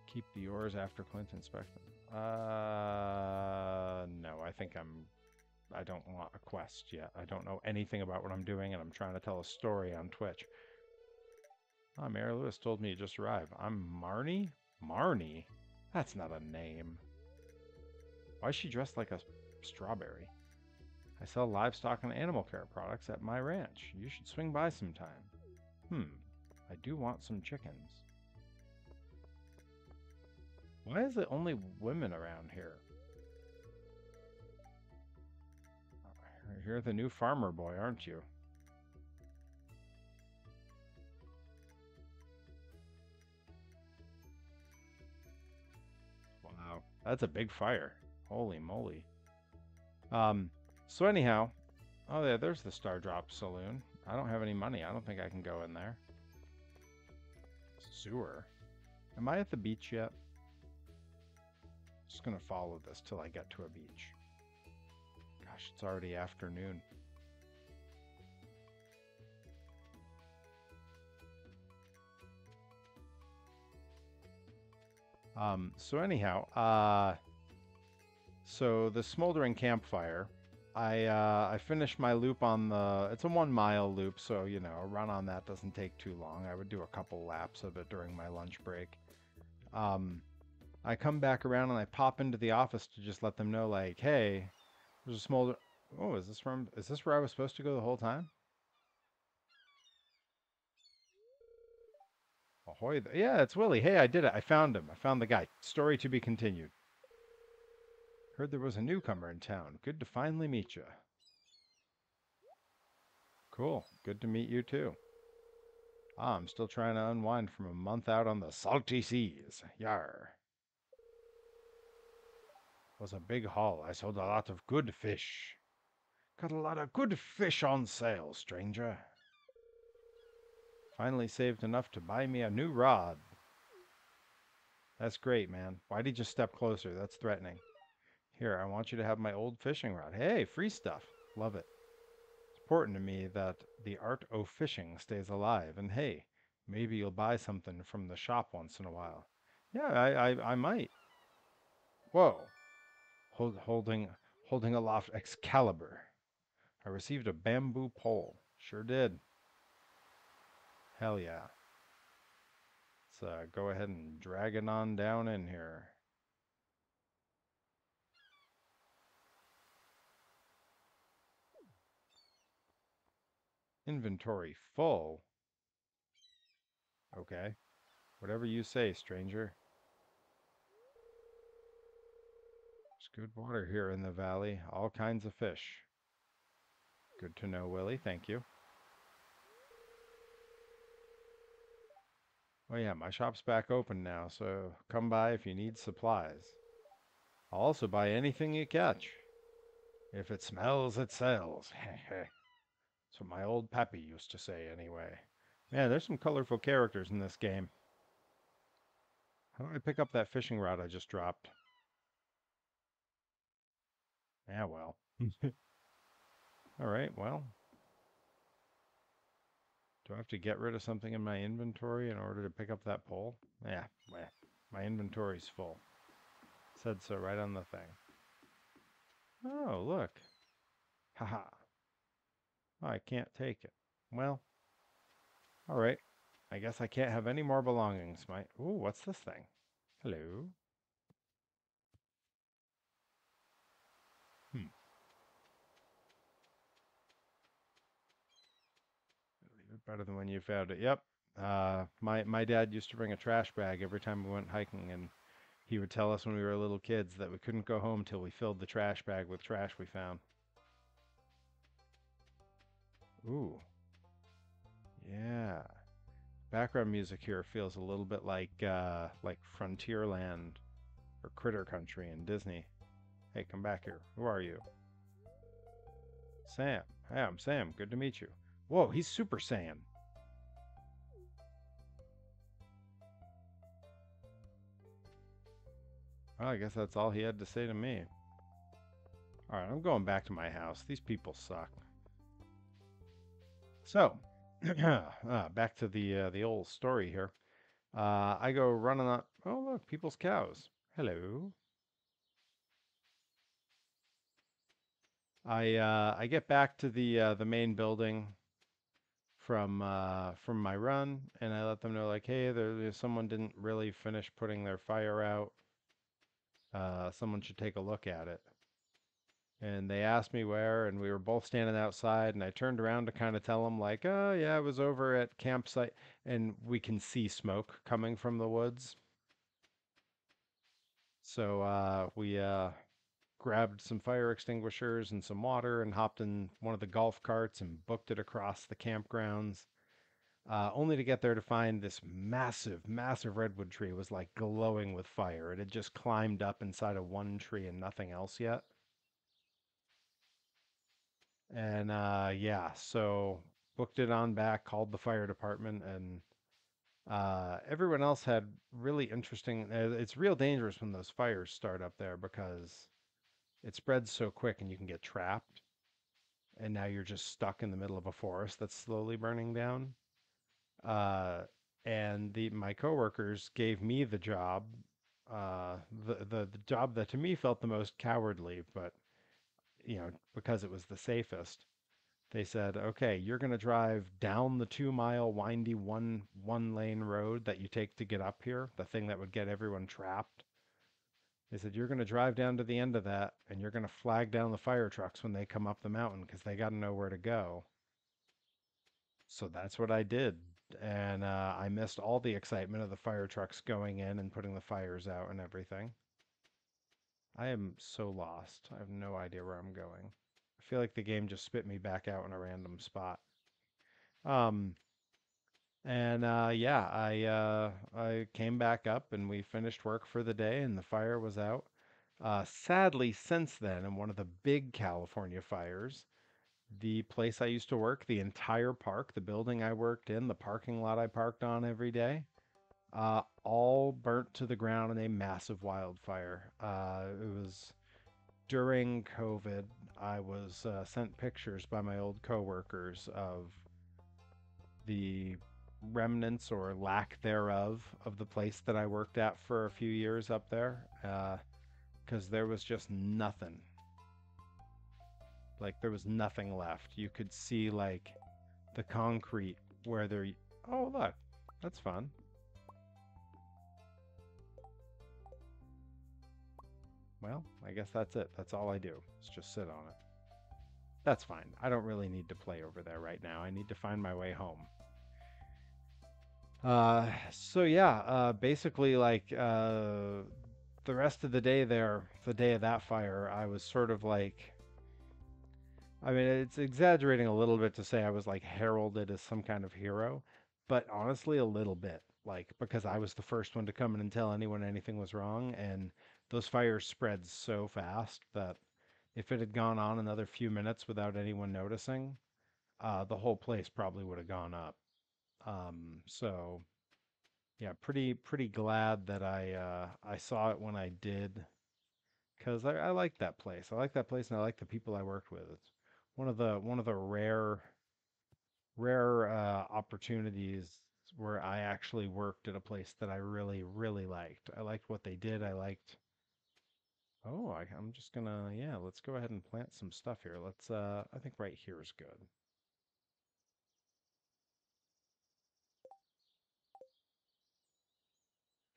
Keep the ores after Clint inspection. No, I think I don't want a quest yet. I don't know anything about what I'm doing, and I'm trying to tell a story on Twitch. Oh, Mary Lewis told me you just arrived. I'm Marnie? Marnie? That's not a name. Why is she dressed like a strawberry? I sell livestock and animal care products at my ranch. You should swing by sometime. I do want some chickens. Why is it only women around here? You're the new farmer boy, aren't you? Wow, that's a big fire. Holy moly. So anyhow, oh yeah, there's the Stardrop Saloon. I don't have any money. I don't think I can go in there. Sewer. Am I at the beach yet? Just gonna follow this till I get to a beach. Gosh, it's already afternoon. So anyhow, so the smoldering campfire, I finished my loop on the, it's a 1 mile loop, so you know, a run on that doesn't take too long. I would do a couple laps of it during my lunch break. I come back around and I pop into the office to just let them know, like, hey, there's a smolder. Oh, is this where I was supposed to go the whole time? Ahoy. Yeah, it's Willie. Hey, I did it. I found him. I found the guy. Story to be continued. Heard there was a newcomer in town. Good to finally meet you. Cool. Good to meet you too. Ah, I'm still trying to unwind from a month out on the salty seas. Yar. Was a big haul. I sold a lot of good fish. Got a lot of good fish on sale, stranger. Finally saved enough to buy me a new rod. That's great, man. Why'd he just step closer? That's threatening. Here, I want you to have my old fishing rod. Hey, free stuff. Love it. It's important to me that the art o' fishing stays alive. And hey, maybe you'll buy something from the shop once in a while. Yeah, I might. Whoa. Holding aloft Excalibur. I received a bamboo pole. Sure did. Hell yeah. Let's go ahead and drag it on down in here. Inventory full. Okay. Whatever you say, stranger. There's good water here in the valley. All kinds of fish. Good to know, Willie. Thank you. Oh yeah, my shop's back open now, so come by if you need supplies. I'll also buy anything you catch. If it smells, it sells. That's what my old pappy used to say anyway. Man, there's some colorful characters in this game. How do I pick up that fishing rod I just dropped? Yeah, well. Alright, well. Do I have to get rid of something in my inventory in order to pick up that pole? Yeah, well, my inventory's full. Said so right on the thing. Oh, look. Haha. Oh, I can't take it. Well, alright. I guess I can't have any more belongings. Ooh, what's this thing? Hello? Better than when you found it. Yep. My dad used to bring a trash bag every time we went hiking, and he would tell us when we were little kids that we couldn't go home till we filled the trash bag with trash we found. Ooh. Yeah. Background music here feels a little bit like Frontierland or Critter Country in Disney. Hey, come back here. Who are you? Sam. Hey, I'm Sam. Good to meet you. Whoa, he's Super Saiyan. Well, I guess that's all he had to say to me. All right, I'm going back to my house. These people suck. So, back to the old story here. I go running up. Oh, look, people's cows. Hello. I get back to the main building from my run, and I let them know like, hey, someone didn't really finish putting their fire out. Someone should take a look at it. And they asked me where, and we were both standing outside, and I turned around to kind of tell them like, oh yeah, I was over at campsite, and we can see smoke coming from the woods. So we grabbed some fire extinguishers and some water and hopped in one of the golf carts and booked it across the campgrounds. Only to get there to find this massive, massive redwood tree was like glowing with fire. It had just climbed up inside of one tree and nothing else yet. And yeah, so booked it on back, called the fire department, and everyone else had really interesting. It's real dangerous when those fires start up there because it spreads so quick and you can get trapped. And now you're just stuck in the middle of a forest that's slowly burning down. Uh, and my coworkers gave me the job, the job that to me felt the most cowardly, but because it was the safest. They said, okay, you're going to drive down the 2 mile windy one lane road that you take to get up here, the thing that would get everyone trapped. They said, you're going to drive down to the end of that and you're going to flag down the fire trucks when they come up the mountain because they got to know where to go. So that's what I did. And I missed all the excitement of the fire trucks going in and putting the fires out and everything. I am so lost. I have no idea where I'm going. I feel like the game just spit me back out in a random spot. Um, and yeah, I came back up and we finished work for the day and the fire was out. Sadly, since then, in one of the big California fires, the place I used to work, the entire park, the building I worked in, the parking lot I parked on every day, all burnt to the ground in a massive wildfire. It was during COVID. I was sent pictures by my old coworkers of the remnants or lack thereof of the place that I worked at for a few years up there, because there was just nothing. Like there was nothing left. You could see like the concrete where there. Oh, look, that's fun. Well, I guess that's it. That's all I do. Is just sit on it. That's fine. I don't really need to play over there right now. I need to find my way home. So yeah, basically like the rest of the day there, the day of that fire, I was sort of like, I mean, it's exaggerating a little bit to say I was like heralded as some kind of hero, but honestly, a little bit, like because I was the first one to come in and tell anyone anything was wrong, and those fires spread so fast that if it had gone on another few minutes without anyone noticing, the whole place probably would have gone up. So yeah, pretty glad that I saw it when I did, because I like that place. I like that place, and I like the people I worked with. It's one of the rare opportunities where I actually worked at a place that I really really liked. I liked what they did. I liked. Oh, I'm just gonna, yeah. Let's go ahead and plant some stuff here. Let's. I think right here is good.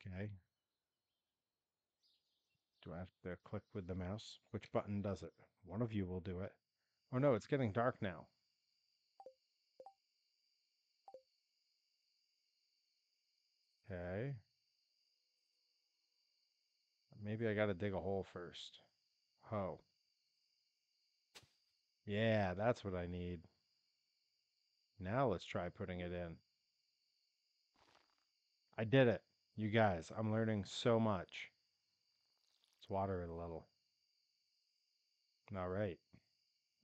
Okay. Do I have to click with the mouse? Which button does it? One of you will do it. Oh no, it's getting dark now. Okay. Maybe I gotta dig a hole first. Oh. Yeah, that's what I need. Now let's try putting it in. I did it. You guys, I'm learning so much. Let's water it a little. All right.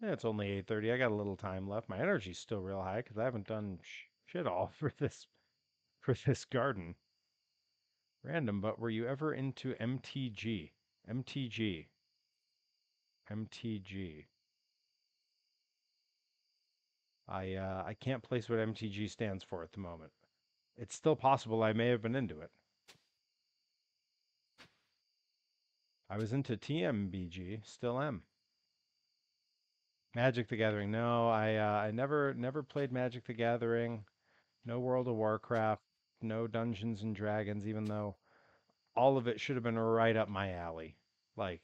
Yeah, it's only 8:30. I got a little time left. My energy's still real high because I haven't done shit all for this garden. Random, but were you ever into MTG? MTG. MTG. I can't place what MTG stands for at the moment. It's still possible I may have been into it. I was into TMBG, still am. Magic the Gathering. No, I never played Magic the Gathering. No World of Warcraft. No Dungeons and Dragons, even though all of it should have been right up my alley. Like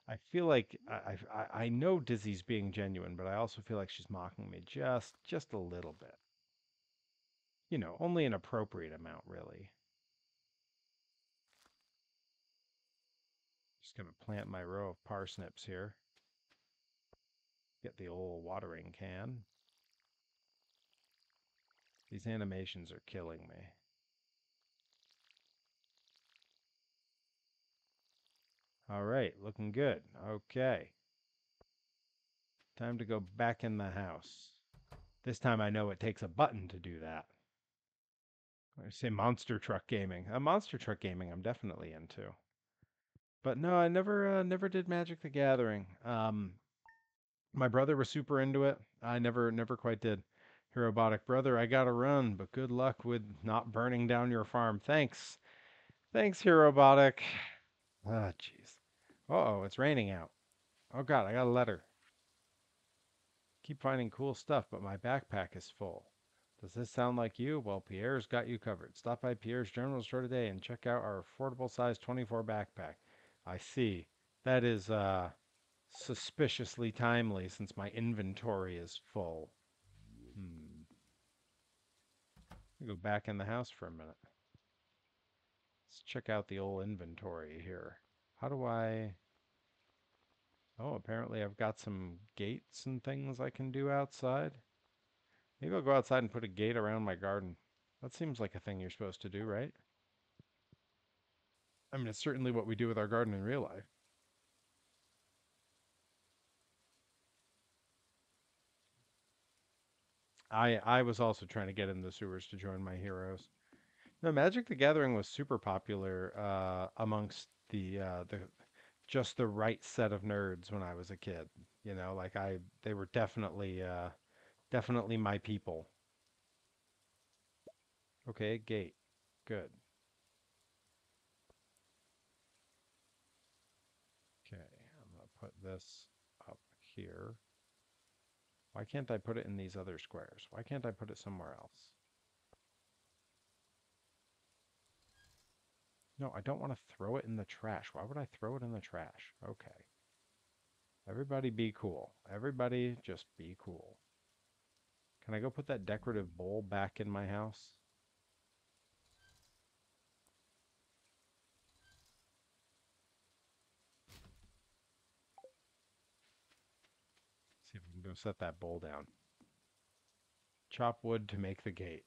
I feel like I know Dizzy's being genuine, but I also feel like she's mocking me just a little bit. You know, only an appropriate amount, really. Just gonna plant my row of parsnips here. Get the old watering can. These animations are killing me. All right, looking good. Okay. Time to go back in the house. This time I know it takes a button to do that. I say monster truck gaming. Monster truck gaming I'm definitely into. But no, I never did Magic the Gathering. My brother was super into it. I never quite did. Herobotic brother, I gotta run, but good luck with not burning down your farm. Thanks. Thanks, Herobotic. Ah, jeez. Uh-oh, it's raining out. Oh god, I got a letter. Keep finding cool stuff, but my backpack is full. Does this sound like you? Well, Pierre's got you covered. Stop by Pierre's General Store today and check out our affordable size 24 backpack. I see. That is suspiciously timely since my inventory is full. Hmm. Go back in the house for a minute. Let's check out the old inventory here. How do I... Oh, apparently I've got some gates and things I can do outside. Maybe I'll go outside and put a gate around my garden. That seems like a thing you're supposed to do, right? I mean, it's certainly what we do with our garden in real life. I was also trying to get in the sewers to join my heroes. No, Magic the Gathering was super popular amongst the just the right set of nerds when I was a kid. You know, like they were definitely my people. Okay, gate. Good. Okay, I'm gonna put this up here. Why can't I put it in these other squares? Why can't I put it somewhere else? No, I don't want to throw it in the trash. Why would I throw it in the trash? Okay. Everybody be cool. Everybody just be cool. Can I go put that decorative bowl back in my house? See if we can go set that bowl down. Chop wood to make the gate.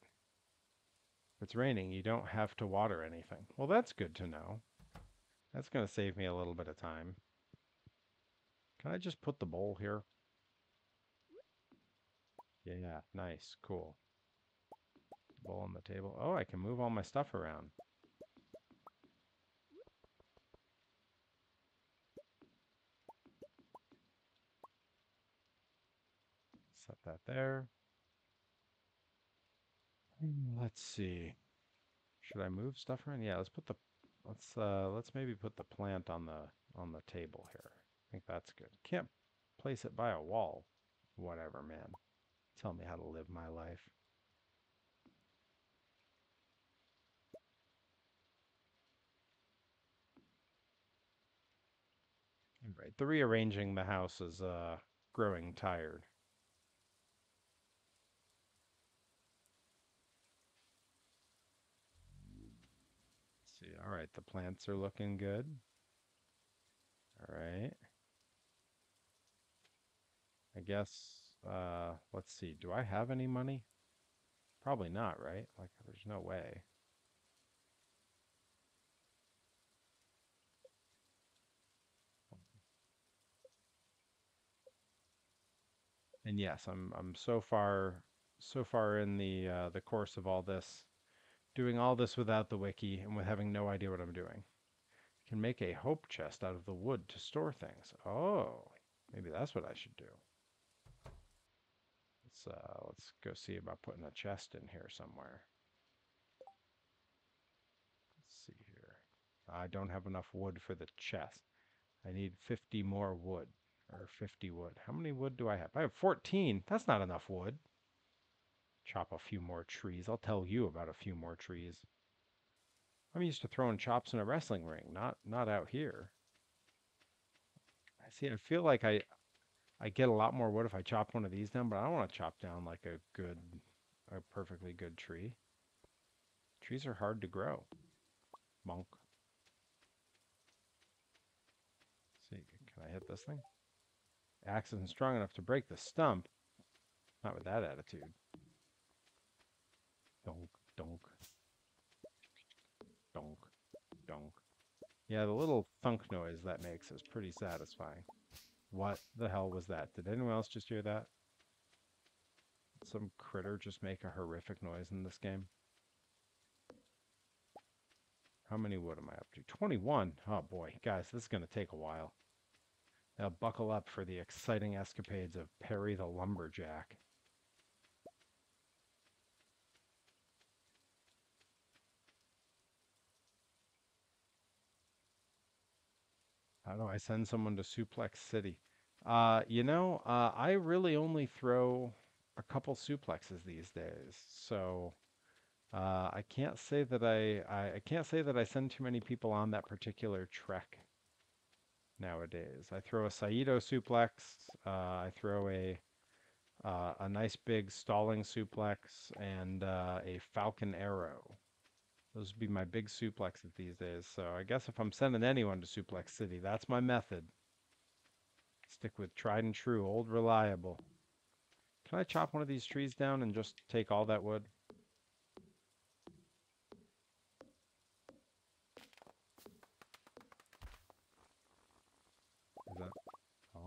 If it's raining, you don't have to water anything. Well, that's good to know. That's going to save me a little bit of time. Can I just put the bowl here? Yeah, nice, cool. Bowl on the table. Oh, I can move all my stuff around. Set that there. Let's see. Should I move stuff around? Yeah, let's maybe put the plant on the table here. I think that's good. Can't place it by a wall. Whatever, man. Tell me how to live my life. Right. The rearranging the house is growing tired. Let's see. All right, the plants are looking good. All right. I guess let's see. Do I have any money? Probably not, right? Like there's no way. And yes, I'm so far in the course of all this. Doing all this without the wiki and with having no idea what I'm doing. Can make a hope chest out of the wood to store things. Oh, maybe that's what I should do. Let's go see about putting a chest in here somewhere. Let's see here. I don't have enough wood for the chest. I need 50 more wood, or 50 wood. How many wood do I have? I have 14. That's not enough wood. Chop a few more trees. I'll tell you about a few more trees. I'm used to throwing chops in a wrestling ring, not out here. I see. I feel like I get a lot more wood if I chop one of these down, but I don't want to chop down like a perfectly good tree. Trees are hard to grow. Monk. Let's see, can I hit this thing? Axe isn't strong enough to break the stump. Not with that attitude. Donk, donk, donk, donk. Yeah, the little thunk noise that makes is pretty satisfying. What the hell was that? Did anyone else just hear that? Some critter just make a horrific noise in this game. How many wood am I up to? 21. Oh boy, guys, this is going to take a while. Now buckle up for the exciting escapades of Perry the Lumberjack. How do I send someone to Suplex City? I really only throw a couple suplexes these days, so I can't say that I can't say that I send too many people on that particular trek nowadays. I throw a Saito suplex. I throw a nice big stalling suplex and a Falcon arrow. Those would be my big suplexes these days. So I guess if I'm sending anyone to Suplex City, that's my method. Stick with tried and true, old reliable. Can I chop one of these trees down and just take all that wood? Is that...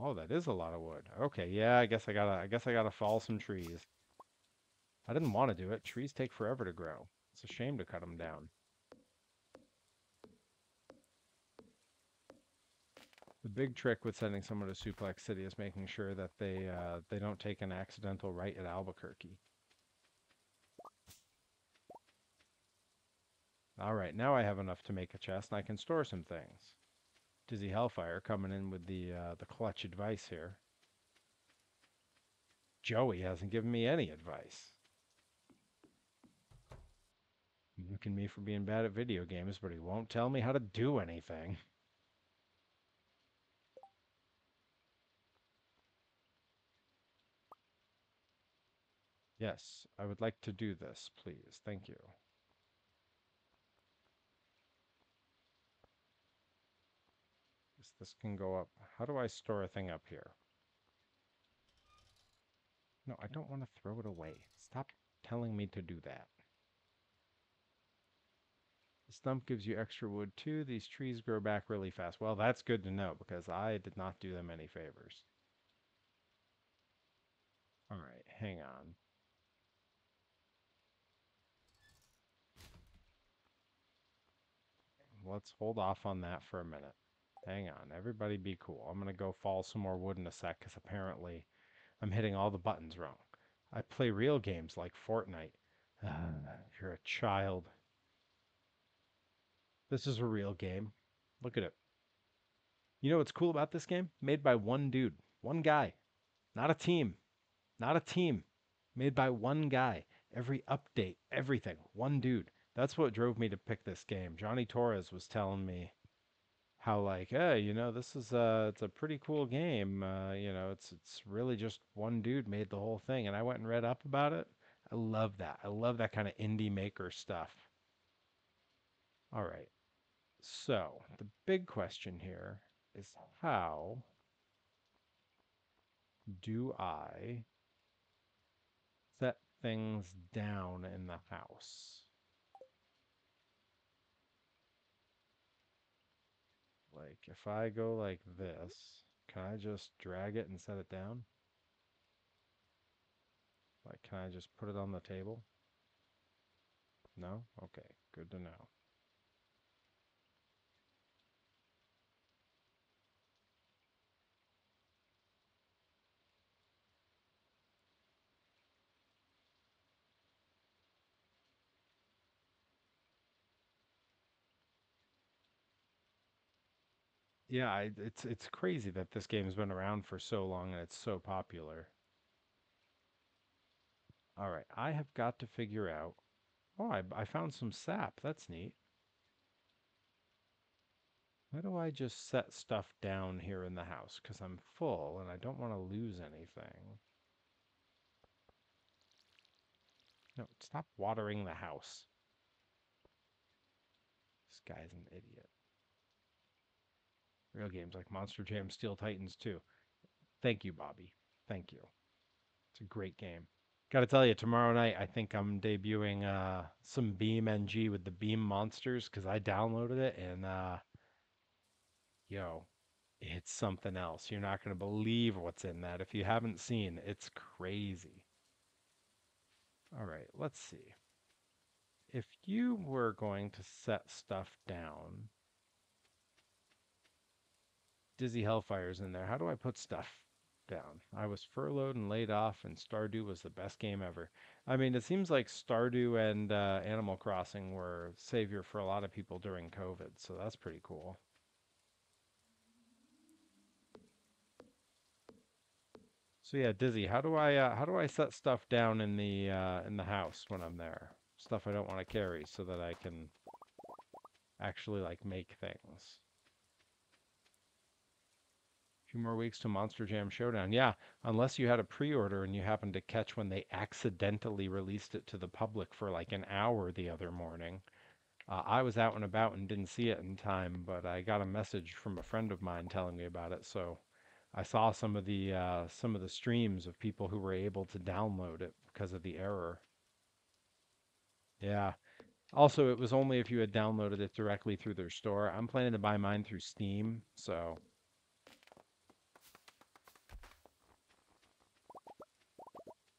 Oh, that is a lot of wood. Okay, yeah, I guess I gotta fall some trees. I didn't want to do it. Trees take forever to grow. It's a shame to cut them down. The big trick with sending someone to Suplex City is making sure that they don't take an accidental right at Albuquerque. All right, now I have enough to make a chest and I can store some things. Dizzy Hellfire coming in with the clutch advice here. Joey hasn't given me any advice. Mocking me for being bad at video games, but he won't tell me how to do anything. Yes, I would like to do this, please. Thank you. This can go up. How do I store a thing up here? No, I don't want to throw it away. Stop telling me to do that. The stump gives you extra wood too. These trees grow back really fast. Well, that's good to know because I did not do them any favors. All right, hang on. Let's hold off on that for a minute. Hang on, everybody be cool. I'm gonna go fall some more wood in a sec because apparently I'm hitting all the buttons wrong. I play real games like Fortnite. You're a child. This is a real game. Look at it. You know what's cool about this game? Made by one dude, one guy, not a team, not a team. Made by one guy. Every update, everything, one dude. That's what drove me to pick this game. Johnny Torres was telling me how like, hey, this is it's a pretty cool game. It's really just one dude made the whole thing, and I went and read up about it. I love that. I love that kind of indie maker stuff. All right. So, the big question here is how do I set things down in the house? Like, if I go like this, can I just drag it and set it down? Like, can I just put it on the table? No? Okay, good to know. Yeah, it's crazy that this game's been around for so long and it's so popular. All right, I have got to figure out. Oh, I found some sap. That's neat. How do I just set stuff down here in the house? Because I'm full and I don't want to lose anything. No, stop watering the house. This guy's an idiot. Real games like Monster Jam Steel Titans 2. Thank you, Bobby. Thank you. It's a great game. Got to tell you, tomorrow night I think I'm debuting some Beam NG with the Beam Monsters because I downloaded it and yo, it's something else. You're not going to believe what's in that. If you haven't seen, it's crazy. All right, let's see. If you were going to set stuff down, Dizzy Hellfire's in there. How do I put stuff down? I was furloughed and laid off, and Stardew was the best game ever. I mean, it seems like Stardew and Animal Crossing were savior for a lot of people during COVID, so that's pretty cool. So yeah, Dizzy, how do I set stuff down in the house when I'm there? Stuff I don't want to carry so that I can actually like make things. Few more weeks to Monster Jam Showdown. Yeah, unless you had a pre-order and you happened to catch when they accidentally released it to the public for like an hour the other morning. I was out and about and didn't see it in time, but I got a message from a friend of mine telling me about it. So I saw some of the streams of people who were able to download it because of the error. Yeah. Also, it was only if you had downloaded it directly through their store. I'm planning to buy mine through Steam, so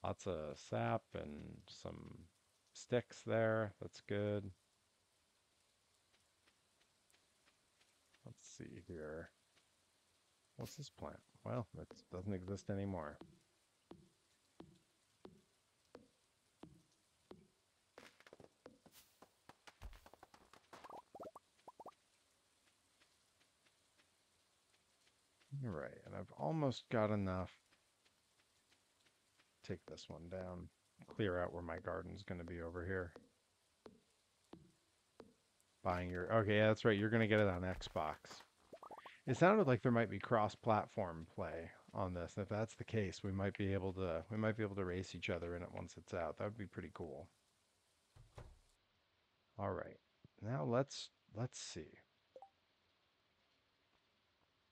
lots of sap and some sticks there. That's good. Let's see here. What's this plant? Well, it doesn't exist anymore. All right, and I've almost got enough. Take this one down. Clear out where my garden's going to be over here. Buying your. Okay, yeah, that's right. You're going to get it on Xbox. It sounded like there might be cross-platform play on this. If that's the case, we might be able to race each other in it once it's out. That would be pretty cool. All right. Now let's see.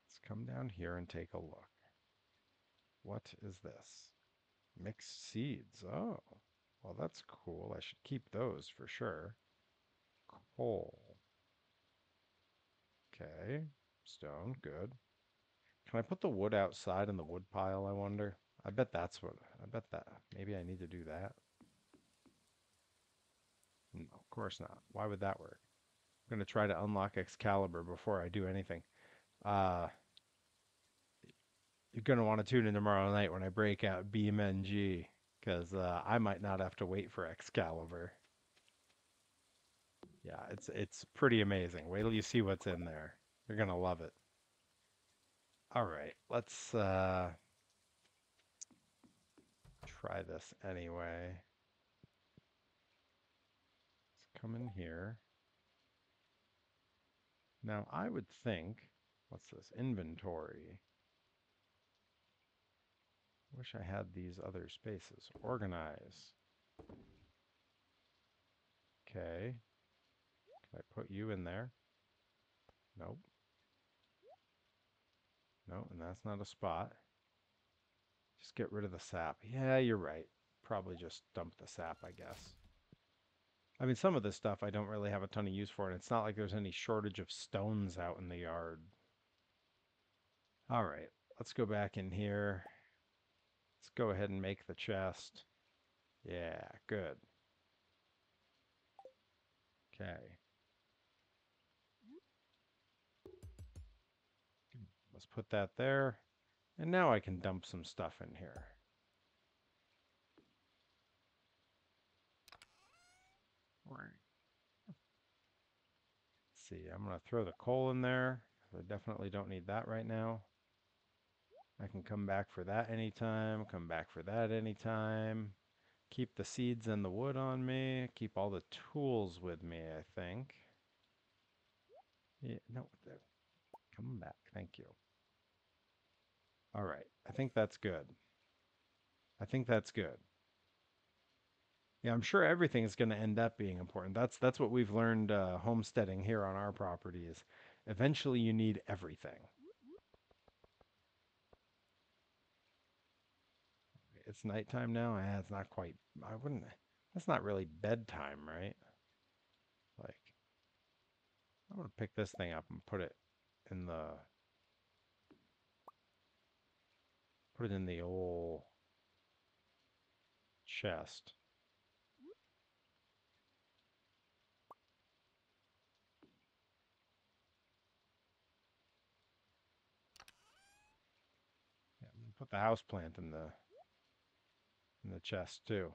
Let's come down here and take a look. What is this? Mixed seeds. Oh, well, that's cool. I should keep those for sure. Coal. Okay. Stone. Good. Can I put the wood outside in the wood pile, I wonder? I bet that. Maybe I need to do that. No, of course not. Why would that work? I'm going to try to unlock Excalibur before I do anything. Uh, you're going to want to tune in tomorrow night when I break out BMNG, because I might not have to wait for Excalibur. Yeah, it's pretty amazing. Wait till you see what's in there. You're gonna love it. All right, let's try this anyway. Let's come in here. Now I would think, what's this? Inventory. Wish I had these other spaces. Organize. Okay. Can I put you in there? Nope. No, and that's not a spot. Just get rid of the sap. Yeah, you're right. Probably just dump the sap, I guess. I mean, some of this stuff I don't really have a ton of use for, and it's not like there's any shortage of stones out in the yard. All right, let's go back in here. Let's go ahead and make the chest. Yeah, good. Okay. Let's put that there. And now I can dump some stuff in here. Let's see, I'm going to throw the coal in there. I definitely don't need that right now. I can come back for that anytime, come back for that anytime. Keep the seeds and the wood on me. Keep all the tools with me, I think. Yeah, no, come back. Thank you. All right. I think that's good. I think that's good. Yeah, I'm sure everything is going to end up being important. That's what we've learned homesteading here on our property is eventually you need everything. It's nighttime now. It's not quite. I wouldn't. That's not really bedtime, right? Like, I'm gonna pick this thing up and in the put it in the old chest. Yeah, put the house plant in the chest too.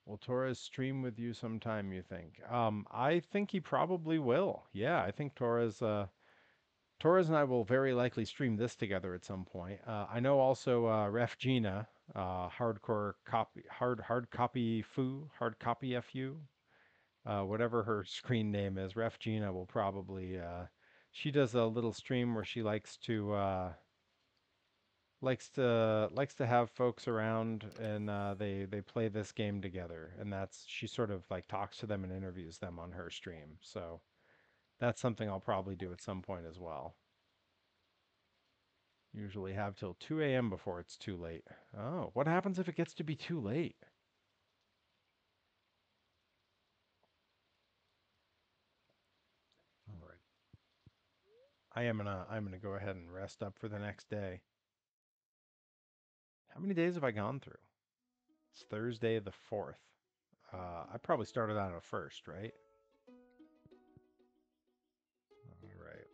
Will Torres stream with you sometime, you think? I think he probably will. Yeah, I think Torres and I will very likely stream this together at some point. I know also Ref Gina, hard copy fu, whatever her screen name is. Ref Gina will probably. She does a little stream where she likes to have folks around and they play this game together, and that's she sort of like talks to them and interviews them on her stream. So that's something I'll probably do at some point as well. Usually have till 2 a.m. before it's too late. Oh, what happens if it gets to be too late? All right. I'm gonna go ahead and rest up for the next day. How many days have I gone through? It's Thursday the 4th. I probably started on a first, right? All right.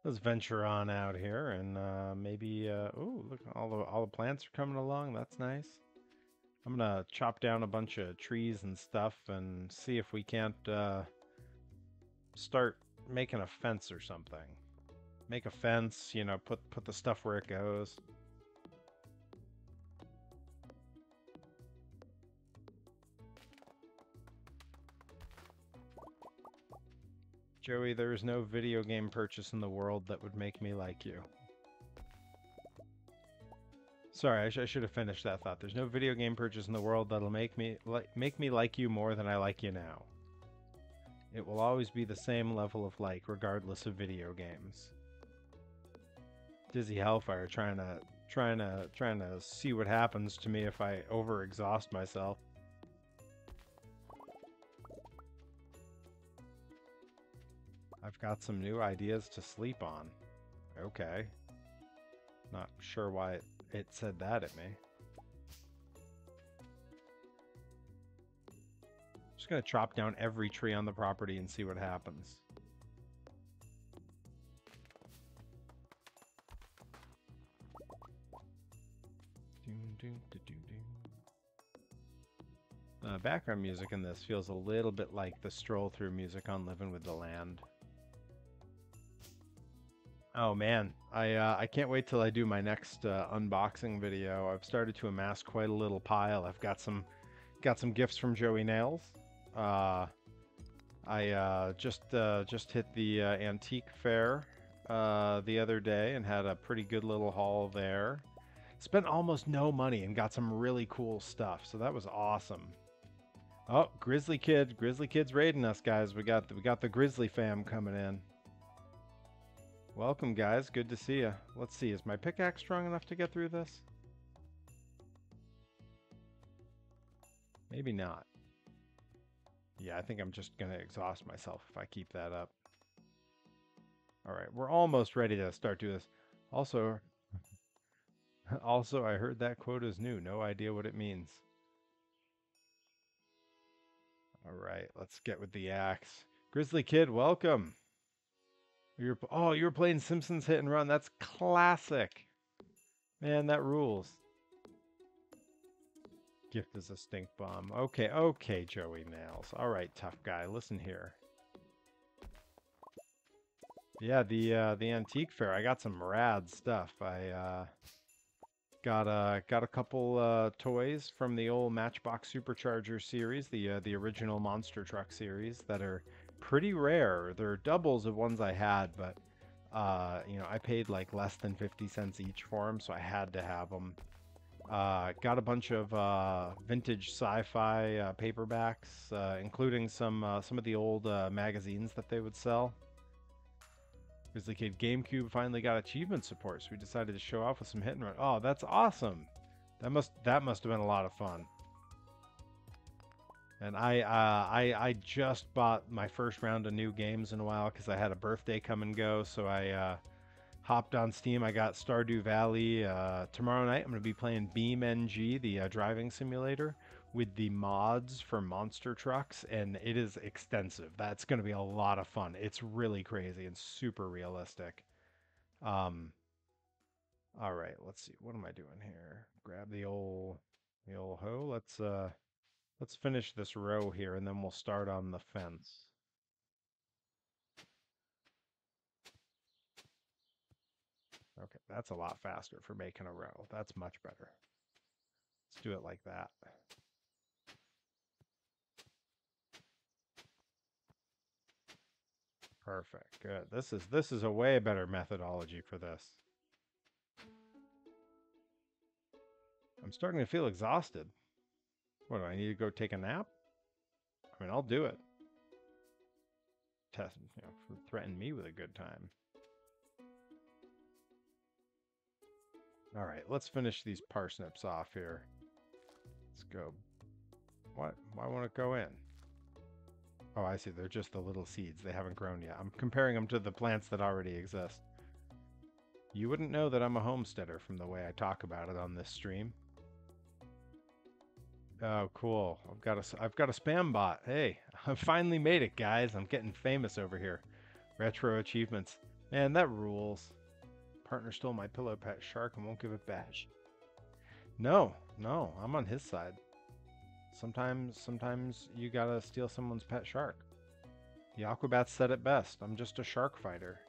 Let's venture on out here and maybe oh, look, all the plants are coming along. That's nice. I'm gonna chop down a bunch of trees and stuff and see if we can't start making a fence or something. Make a fence, put the stuff where it goes. Joey, there is no video game purchase in the world that would make me like you. Sorry, I should have finished that thought. There's no video game purchase in the world that'll make me like you more than I like you now. It will always be the same level of like, regardless of video games. Dizzy Hellfire trying to see what happens to me if I overexhaust myself. I've got some new ideas to sleep on. Okay. Not sure why it said that at me. Just gonna chop down every tree on the property and see what happens. Background music in this feels a little bit like the stroll through music on Living with the Land. Oh man, I can't wait till I do my next unboxing video. I've started to amass quite a little pile. I've got some gifts from Joey Nails. I just hit the antique fair the other day and had a pretty good little haul there. Spent almost no money and got some really cool stuff, so that was awesome. Oh, Grizzly Kid's raiding us, guys. We got the Grizzly fam coming in. Welcome, guys. Good to see you. Let's see. Is my pickaxe strong enough to get through this? Maybe not. Yeah, I think I'm just going to exhaust myself if I keep that up. All right, we're almost ready to start doing this. Also, I heard that quote is new. No idea what it means. All right, let's get with the axe. Grizzly Kid, welcome. You were playing Simpsons Hit and Run. That's classic. Man, that rules. Gift is a stink bomb. Okay, okay, Joey Nails. All right, tough guy. Listen here. Yeah, the antique fair. I got some rad stuff. I got a couple toys from the old Matchbox Supercharger series, the original Monster Truck series that are pretty rare. They're doubles of ones I had, but you know, I paid like less than 50 cents each for them, so I had to have them. Got a bunch of vintage sci-fi paperbacks, including some of the old magazines that they would sell. Grizzly Kid, GameCube finally got achievement support, so we decided to show off with some hit and run. Oh, that's awesome! That must have been a lot of fun. And I just bought my first round of new games in a while because I had a birthday come and go, so I hopped on Steam. I got Stardew Valley. Tomorrow night I'm going to be playing BeamNG, the driving simulator, with the mods for monster trucks, and it is extensive. That's going to be a lot of fun. It's really crazy and super realistic. Um, all right, let's see. What am I doing here? Grab the old hoe. Let's finish this row here, and then we'll start on the fence. Okay, that's a lot faster for making a row. That's much better. Let's do it like that. Perfect. Good. This is a way better methodology for this. I'm starting to feel exhausted. What, do I need to go take a nap? I mean, I'll do it. Test, you know, threaten me with a good time. All right, let's finish these parsnips off here. Let's go. What? Why won't it go in? Oh, I see. They're just the little seeds. They haven't grown yet. I'm comparing them to the plants that already exist. You wouldn't know that I'm a homesteader from the way I talk about it on this stream. Oh, cool. I've got a spam bot. Hey, I finally made it, guys. I'm getting famous over here. Retro achievements. Man, that rules. Partner stole my pillow pet shark and won't give it back. No, I'm on his side. Sometimes you gotta steal someone's pet shark. The Aquabats said it best. I'm just a shark fighter.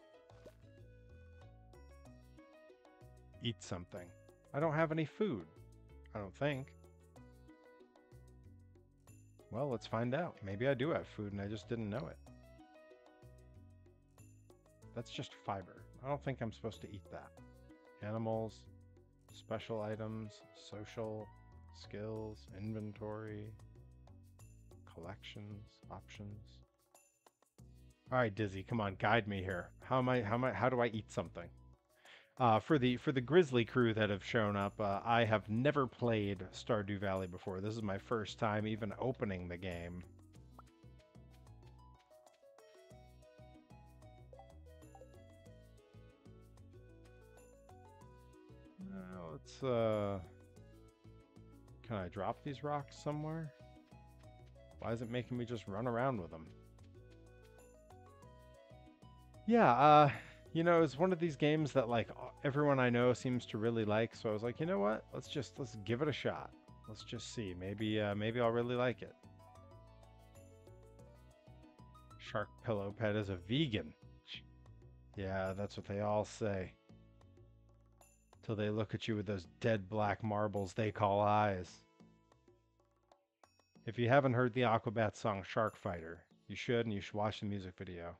Eat something. I don't have any food. I don't think. Well, let's find out. Maybe I do have food and I just didn't know it. That's just fiber. I don't think I'm supposed to eat that. Animals, special items, social, skills, inventory, collections, options. All right, Dizzy, come on, guide me here. How do I eat something? For the Grizzly crew that have shown up, I have never played Stardew Valley before. This is my first time even opening the game. Let's can I drop these rocks somewhere? Why is it making me just run around with them? Yeah, you know, it's one of these games that like everyone I know seems to really like, so I was like, you know what? Let's give it a shot. Let's just see. Maybe I'll really like it. Shark pillow pet is a vegan. Yeah, that's what they all say. Till they look at you with those dead black marbles they call eyes. If you haven't heard the Aquabat song Shark Fighter, you should, and you should watch the music video.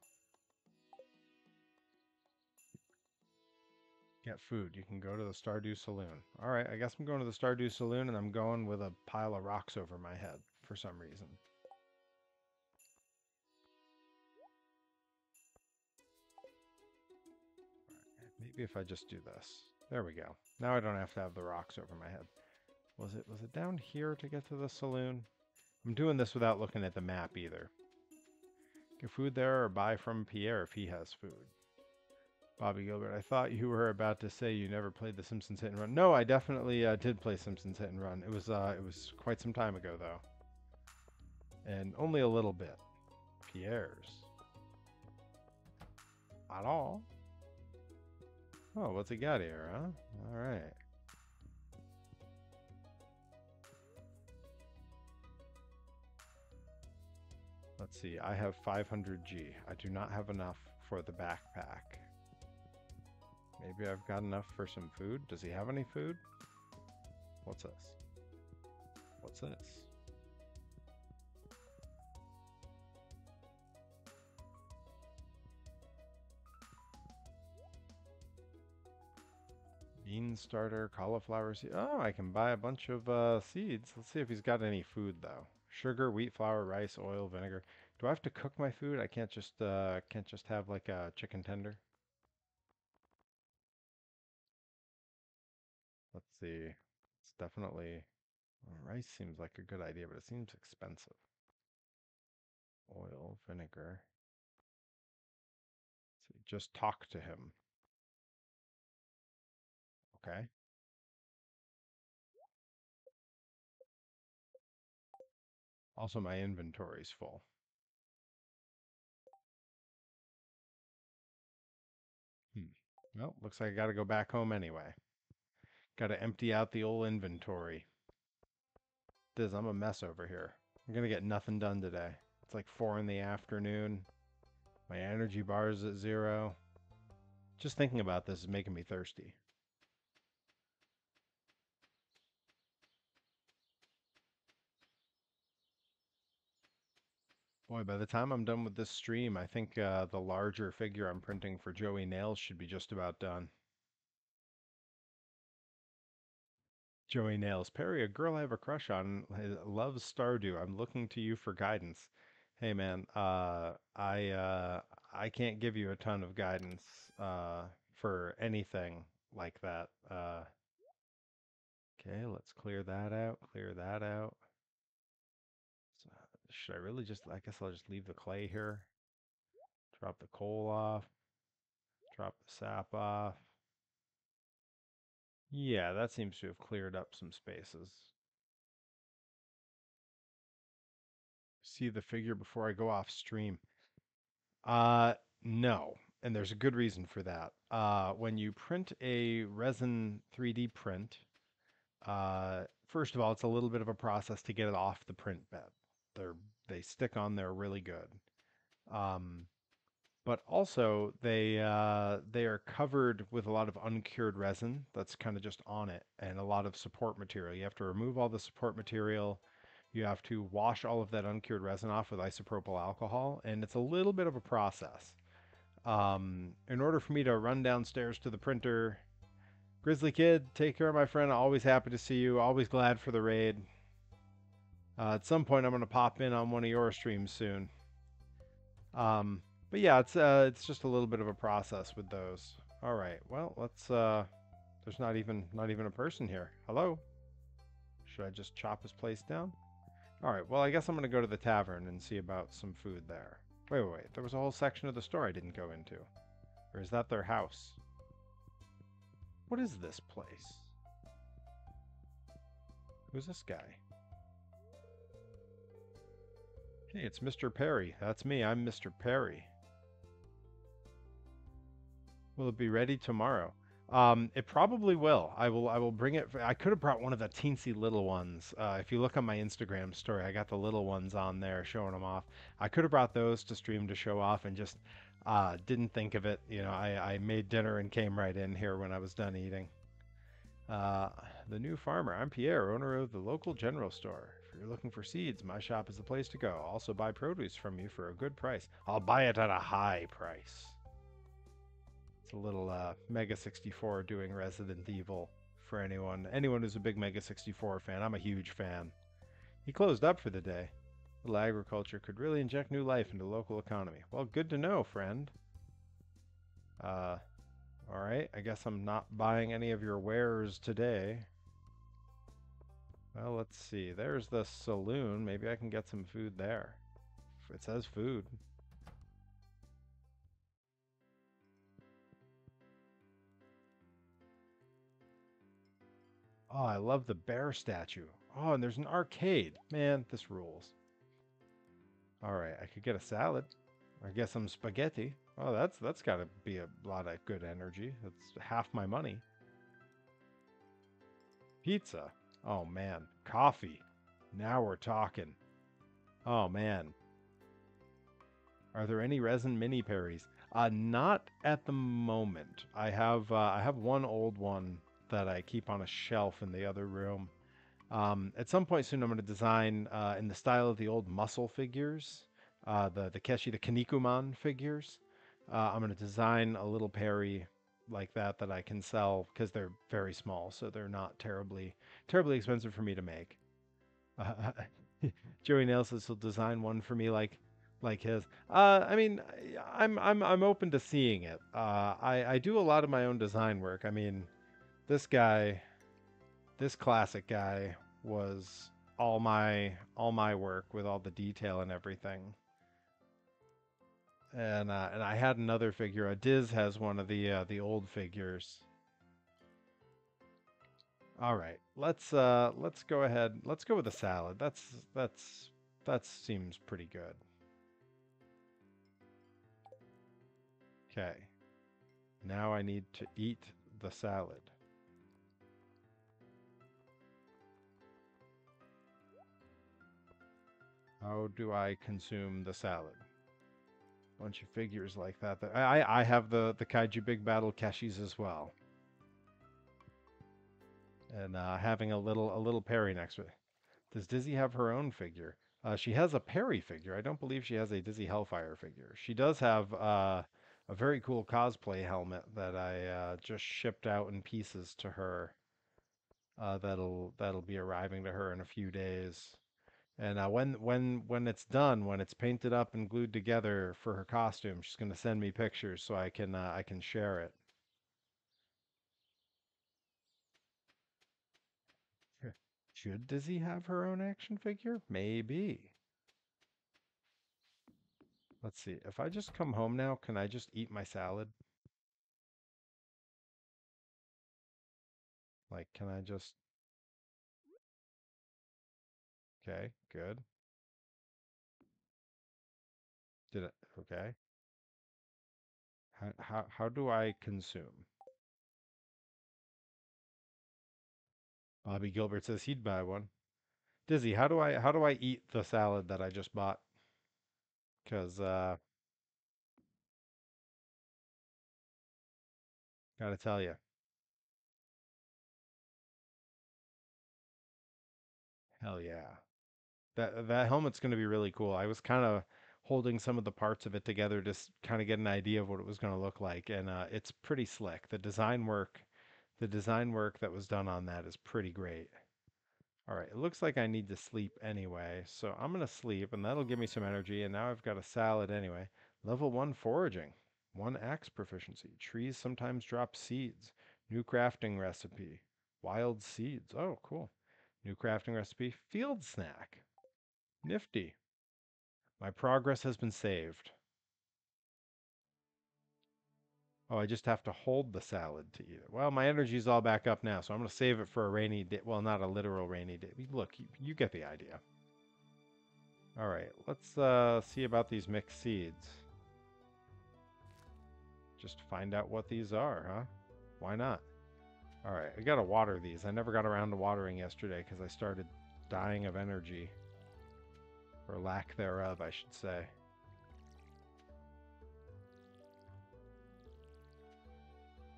Get food. You can go to the Stardew Saloon. Alright, I guess I'm going to the Stardew Saloon, and I'm going with a pile of rocks over my head for some reason. Maybe if I just do this. There we go. Now I don't have to have the rocks over my head. Was it down here to get to the saloon? I'm doing this without looking at the map either. Get food there or buy from Pierre if he has food. Bobby Gilbert, I thought you were about to say you never played The Simpsons Hit and Run. No, I definitely did play Simpsons Hit and Run. It was quite some time ago though. And only a little bit. Pierre's. At all. Oh, what's he got here, huh? All right. Let's see. I have 500G. I do not have enough for the backpack. Maybe I've got enough for some food. Does he have any food? What's this? What's this? Bean starter, cauliflower seed. Oh, I can buy a bunch of seeds. Let's see if he's got any food though. Sugar, wheat flour, rice, oil, vinegar. Do I have to cook my food? I can't just have like a chicken tender. Let's see. It's definitely rice seems like a good idea, but it seems expensive. Oil, vinegar. Let's see. Just talk to him. Okay. Also, my inventory's full. Hmm. Well, looks like I gotta go back home anyway. Gotta empty out the old inventory. I'm a mess over here. I'm gonna get nothing done today. It's like 4 in the afternoon. My energy bar is at 0. Just thinking about this is making me thirsty. Boy, by the time I'm done with this stream, I think the larger figure I'm printing for Joey Nails should be just about done. Joey Nails. Perry, a girl I have a crush on, loves Stardew. I'm looking to you for guidance. Hey man, I can't give you a ton of guidance for anything like that. Okay, let's clear that out. Clear that out. So, should I really just? I guess I'll just leave the clay here. Drop the coal off. Drop the sap off. Yeah, that seems to have cleared up some spaces. See the figure before I go off stream. Uh, no. And there's a good reason for that. When you print a resin 3D print, first of all, it's a little bit of a process to get it off the print bed. They stick on there really good. Um, but also they are covered with a lot of uncured resin that's kind of just on it and a lot of support material. You have to remove all the support material. You have to wash all of that uncured resin off with isopropyl alcohol, and it's a little bit of a process. In order for me to run downstairs to the printer, Grizzly Kid, take care of my friend. Always happy to see you. Always glad for the raid. At some point, I'm going to pop in on one of your streams soon. Um, but yeah, it's just a little bit of a process with those. All right. Well, let's. There's not even a person here. Hello. Should I just chop his place down? All right. Well, I guess I'm going to go to the tavern and see about some food there. Wait. There was a whole section of the store I didn't go into. Or is that their house? What is this place? Who's this guy? Hey, it's Mr. Perry. That's me. I'm Mr. Perry. Will it be ready tomorrow? It probably will. I will bring it. I could have brought one of the teensy little ones. If you look on my Instagram story, I got the little ones on there showing them off. I could have brought those to stream to show off and just didn't think of it. You know, I made dinner and came right in here when I was done eating. Uh, the new farmer. I'm Pierre, owner of the local general store. If you're looking for seeds, my shop is the place to go. I'll also buy produce from you for a good price. I'll buy it at a high price. It's a little Mega 64 doing Resident Evil for anyone who's a big Mega 64 fan. I'm a huge fan. He closed up for the day. Little agriculture could really inject new life into the local economy. Well, good to know, friend. Uh, all right. I guess I'm not buying any of your wares today. Well, let's see. There's the saloon. Maybe I can get some food there. It says food. Oh, I love the bear statue. Oh, and there's an arcade. Man, this rules. All right, I could get a salad. I guess some spaghetti. Oh, that's got to be a lot of good energy. That's half my money. Pizza. Oh man, coffee. Now we're talking. Oh man, are there any resin mini Perrys? Not at the moment. I have one old one that I keep on a shelf in the other room. At some point soon, I'm going to design in the style of the old muscle figures, the Keshi, the Kinnikuman figures. I'm going to design a little Perry like that I can sell because they're very small, so they're not terribly expensive for me to make. Uh, Joey Nails says he'll design one for me like his. I mean, I'm open to seeing it. I do a lot of my own design work. I mean, this guy, this classic guy, was all my work with all the detail and everything. And I had another figure. Diz has one of the old figures. All right, let's go ahead. Let's go with a salad. That seems pretty good. Okay. Now I need to eat the salad. How do I consume the salad? Bunch of figures like that. I have the Kaiju Big Battle Keshis as well, and having a little Perry next to it. Does Dizzy have her own figure? She has a Perry figure. I don't believe she has a Dizzy Hellfire figure. She does have a very cool cosplay helmet that I just shipped out in pieces to her. That'll be arriving to her in a few days. And when it's done, when it's painted up and glued together for her costume, she's gonna send me pictures so I can share it. Should Dizzy have her own action figure? Maybe. Let's see. If I just come home now, can I just eat my salad? Like, can I just? Okay, good. Did it? Okay. How do I consume? Bobby Gilbert says he'd buy one. Dizzy, how do I eat the salad that I just bought? Cause gotta tell you, hell yeah. That helmet's going to be really cool. I was kind of holding some of the parts of it together to kind of get an idea of what it was going to look like, and it's pretty slick. The design work that was done on that is pretty great. All right, it looks like I need to sleep anyway, so I'm going to sleep, and that'll give me some energy. And now I've got a salad anyway. Level 1 foraging, 1 axe proficiency. Trees sometimes drop seeds. New crafting recipe. Wild seeds. Oh, cool. New crafting recipe. Field snack. Nifty. My progress has been saved. Oh, I just have to hold the salad to eat it. Well, my energy's all back up now, so I'm going to save it for a rainy day. Well, not a literal rainy day. Look, you get the idea. All right, let's see about these mixed seeds. Just find out what these are, huh? Why not? All right, I got to water these. I never got around to watering yesterday because I started dying of energy. Or lack thereof, I should say.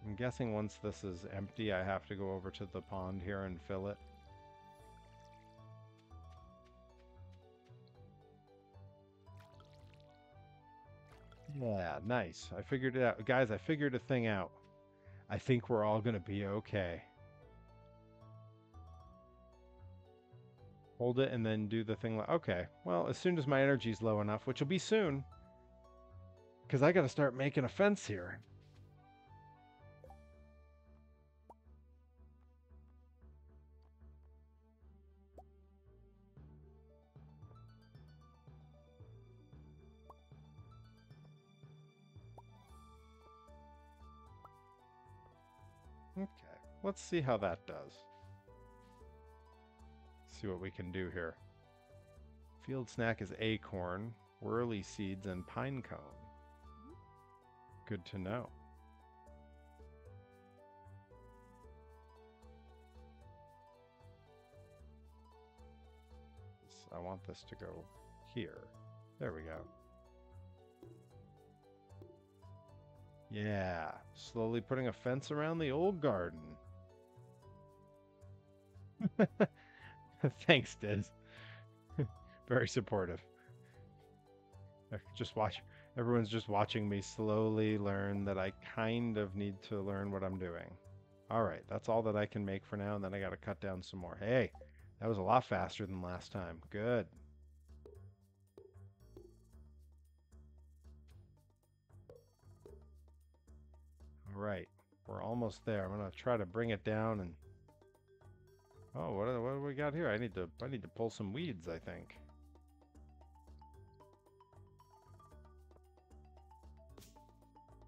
I'm guessing once this is empty, I have to go over to the pond here and fill it. Yeah, nice. I figured it out. Guys, I figured a thing out. I think we're all going to be okay. Hold it and then do the thing. Okay, well, as soon as my energy's low enough, which will be soon, because I got to start making a fence here. Okay, let's see how that does. See what we can do here. Field snack is acorn. whirly seeds, and pine cone. Good to know. I want this to go here. There we go. Yeah, slowly putting a fence around the old garden. Thanks, Diz. Very supportive. Just watch. Everyone's just watching me slowly learn that I kind of need to learn what I'm doing. All right, that's all that I can make for now, and then I got to cut down some more. Hey, that was a lot faster than last time. Good. All right, we're almost there. I'm gonna try to bring it down and. Oh, what do we got here? I need to pull some weeds, I think.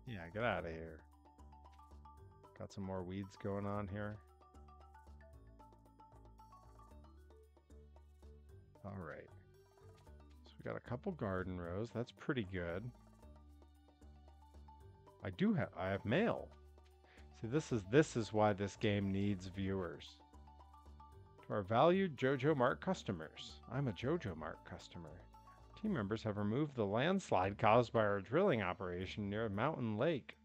Yeah, get out of here. Got some more weeds going on here. All right. So we got a couple garden rows. That's pretty good. I have mail. See, this is why this game needs viewers. To our valued JoJo Mart customers. I'm a JoJo Mart customer. Team members have removed the landslide caused by our drilling operation near Mountain Lake.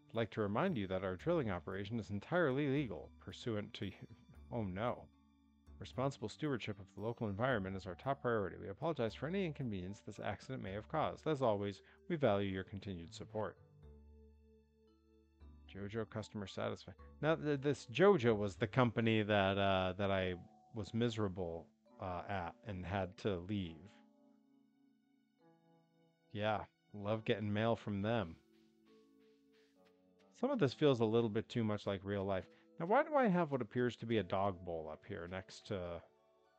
I'd like to remind you that our drilling operation is entirely legal, pursuant to... Oh no. Responsible stewardship of the local environment is our top priority. We apologize for any inconvenience this accident may have caused. As always, we value your continued support. JoJo customer satisfied. Now, this JoJo was the company that that I was miserable at and had to leave. Yeah, love getting mail from them. Some of this feels a little bit too much like real life. Now, why do I have what appears to be a dog bowl up here next to...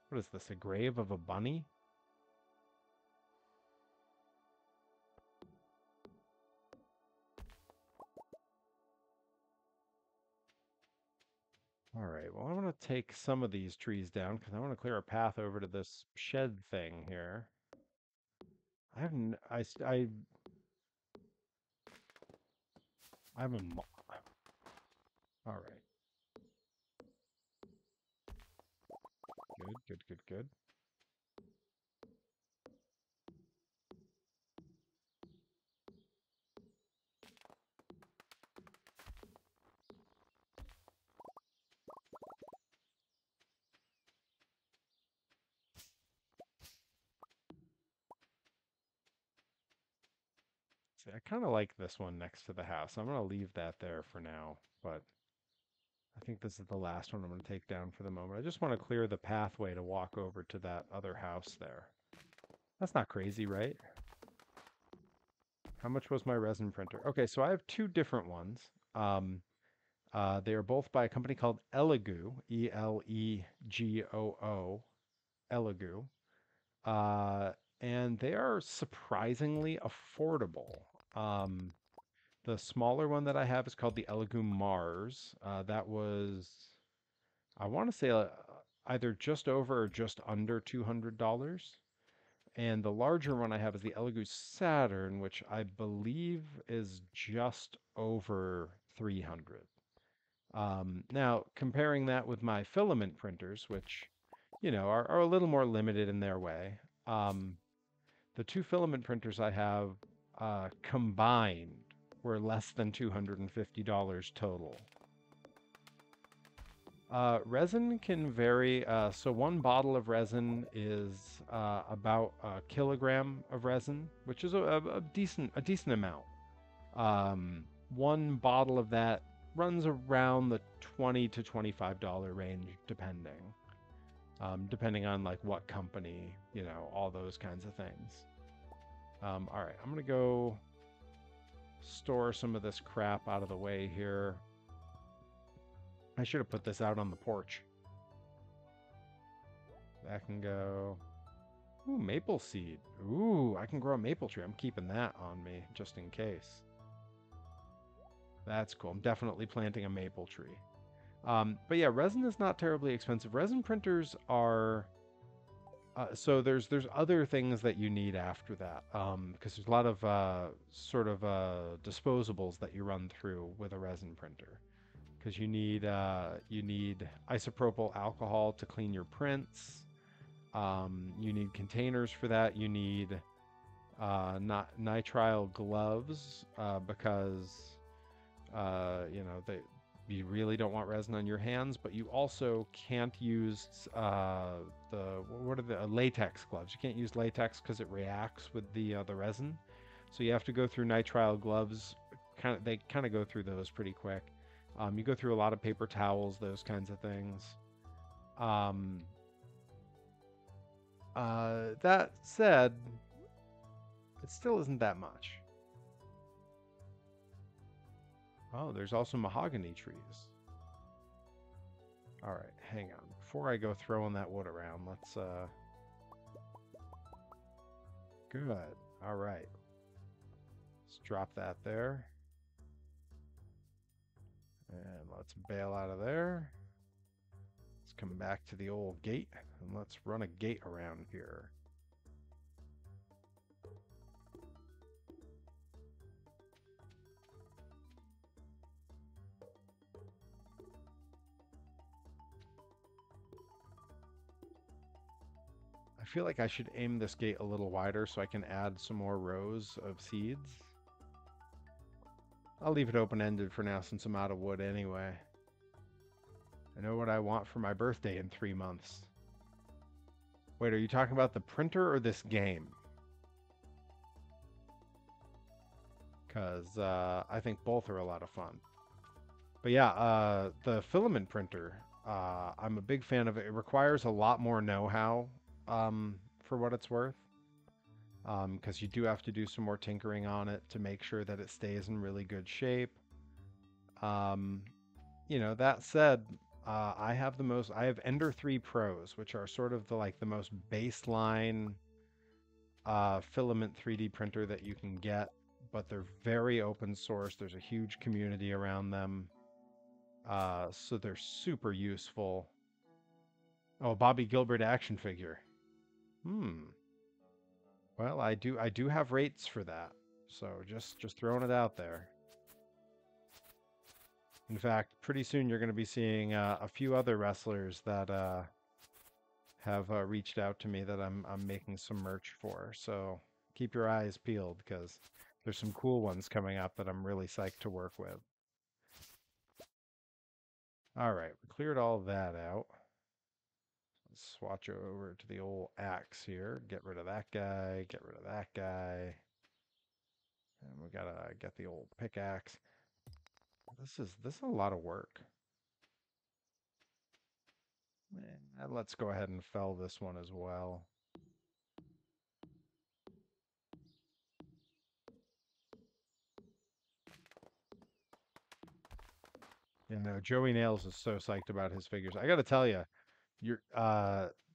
What is this, a grave of a bunny? All right, well, I want to take some of these trees down because I want to clear a path over to this shed thing here. I haven't... I'm a... All right. Good. See, I kind of like this one next to the house. I'm going to leave that there for now, but I think this is the last one I'm going to take down for the moment. I just want to clear the pathway to walk over to that other house there. That's not crazy, right? How much was my resin printer? Okay, so I have two different ones. They are both by a company called Elegoo, Elegoo, Elegoo. And they are surprisingly affordable. The smaller one that I have is called the Elegoo Mars. That was, I want to say, either just over or just under $200. And the larger one I have is the Elegoo Saturn, which I believe is just over 300. Now, comparing that with my filament printers, which, you know, are a little more limited in their way. The two filament printers I have combined were less than $250 total. Resin can vary. So one bottle of resin is about a kilogram of resin, which is a decent amount. One bottle of that runs around the $20 to $25 range, depending on like what company, you know, all those kinds of things. All right, I'm gonna go store some of this crap out of the way here. I should have put this out on the porch. That can go. Ooh, maple seed. Ooh, I can grow a maple tree. I'm keeping that on me just in case. That's cool. I'm definitely planting a maple tree. But yeah, resin is not terribly expensive. Resin printers are So there's other things that you need after that, because there's a lot of sort of disposables that you run through with a resin printer. Because you need isopropyl alcohol to clean your prints. You need containers for that. You need not nitrile gloves because you know they you really don't want resin on your hands, but you also can't use the what are the latex gloves. You can't use latex because it reacts with the resin, so you have to go through nitrile gloves. They kind of go through those pretty quick. You go through a lot of paper towels, those kinds of things. Um, that said, it still isn't that much. Oh, there's also mahogany trees. All right, hang on. Before I go throwing that wood around, let's good. All right. Let's drop that there. And let's bail out of there. Let's come back to the old gate and let's run a gate around here. I feel like I should aim this gate a little wider so I can add some more rows of seeds. I'll leave it open-ended for now since I'm out of wood anyway. I know what I want for my birthday in 3 months. Wait, are you talking about the printer or this game? Because I think both are a lot of fun. But yeah, the filament printer, I'm a big fan of it. It requires a lot more know-how for what it's worth. Because you do have to do some more tinkering on it to make sure that it stays in really good shape. Um, that said, I have Ender 3 Pros, which are sort of the most baseline filament 3D printer that you can get, but they're very open source. There's a huge community around them. So they're super useful. Oh, Bobby Gilbert action figure. Hmm. Well, I do have rates for that. So just throwing it out there. In fact, pretty soon you're going to be seeing a few other wrestlers that have reached out to me that I'm making some merch for. So keep your eyes peeled because there's some cool ones coming up that I'm really psyched to work with. All right, we cleared all that out. Let's swatch over to the old axe here. Get rid of that guy. Get rid of that guy. And we gotta get the old pickaxe. This is a lot of work. And let's go ahead and fell this one as well. Joey Nails is so psyched about his figures. I gotta tell you, you're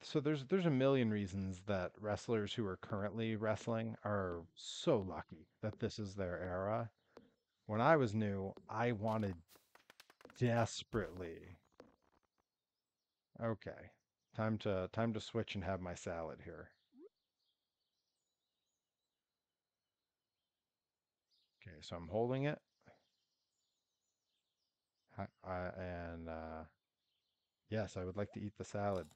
so there's a million reasons that wrestlers who are currently wrestling are so lucky that this is their era. When I was new, I wanted desperately. Okay. Time to switch and have my salad here. Okay, so I'm holding it. And yes, I would like to eat the salad.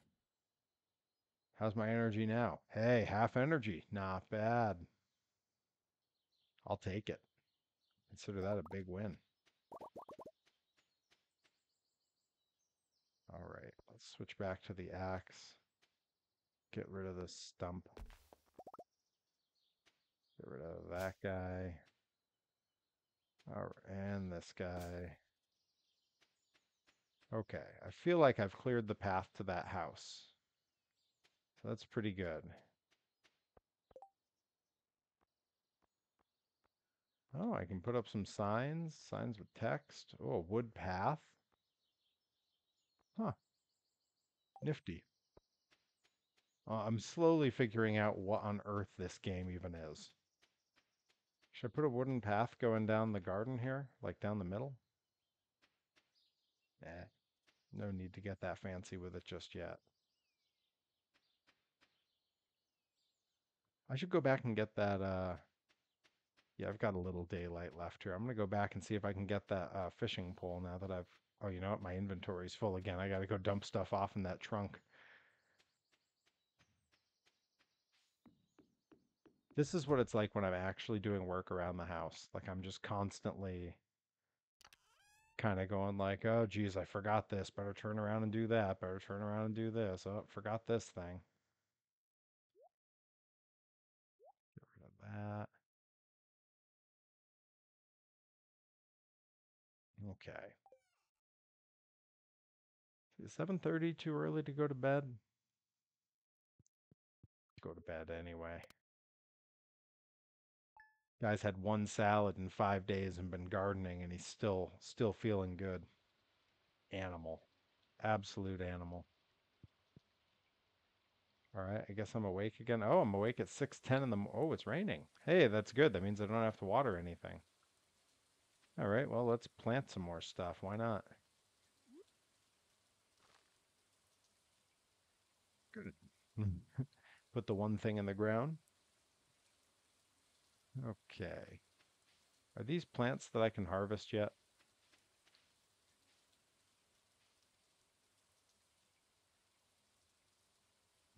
How's my energy now? Hey, half energy. Not bad. I'll take it. Consider that a big win. All right, let's switch back to the axe. Get rid of this stump. Get rid of that guy. All right, and this guy. Okay, I feel like I've cleared the path to that house. So that's pretty good. Oh, I can put up some signs with text. Oh, a wood path. Huh, nifty. I'm slowly figuring out what on earth this game even is. Should I put a wooden path going down the garden here? Like down the middle? Nah, no need to get that fancy with it just yet. I should go back and get that, yeah, I've got a little daylight left here. I'm gonna go back and see if I can get that fishing pole now that I've, oh, you know what? My inventory's full again. I gotta go dump stuff off in that trunk. This is what it's like when I'm actually doing work around the house. Like I'm just constantly kind of going like, oh, geez, I forgot this. Better turn around and do that. Better turn around and do this. Oh, forgot this thing. Get rid of that. Okay. Is 7:30 too early to go to bed? Go to bed anyway. Guy's had one salad in 5 days and been gardening, and he's still feeling good. Animal, absolute animal. All right, I guess I'm awake again. Oh, I'm awake at 6:10 in the. Oh, it's raining. Hey, that's good. That means I don't have to water anything. All right, well, let's plant some more stuff. Why not? Good. Put the one thing in the ground. Okay. Are these plants that I can harvest yet?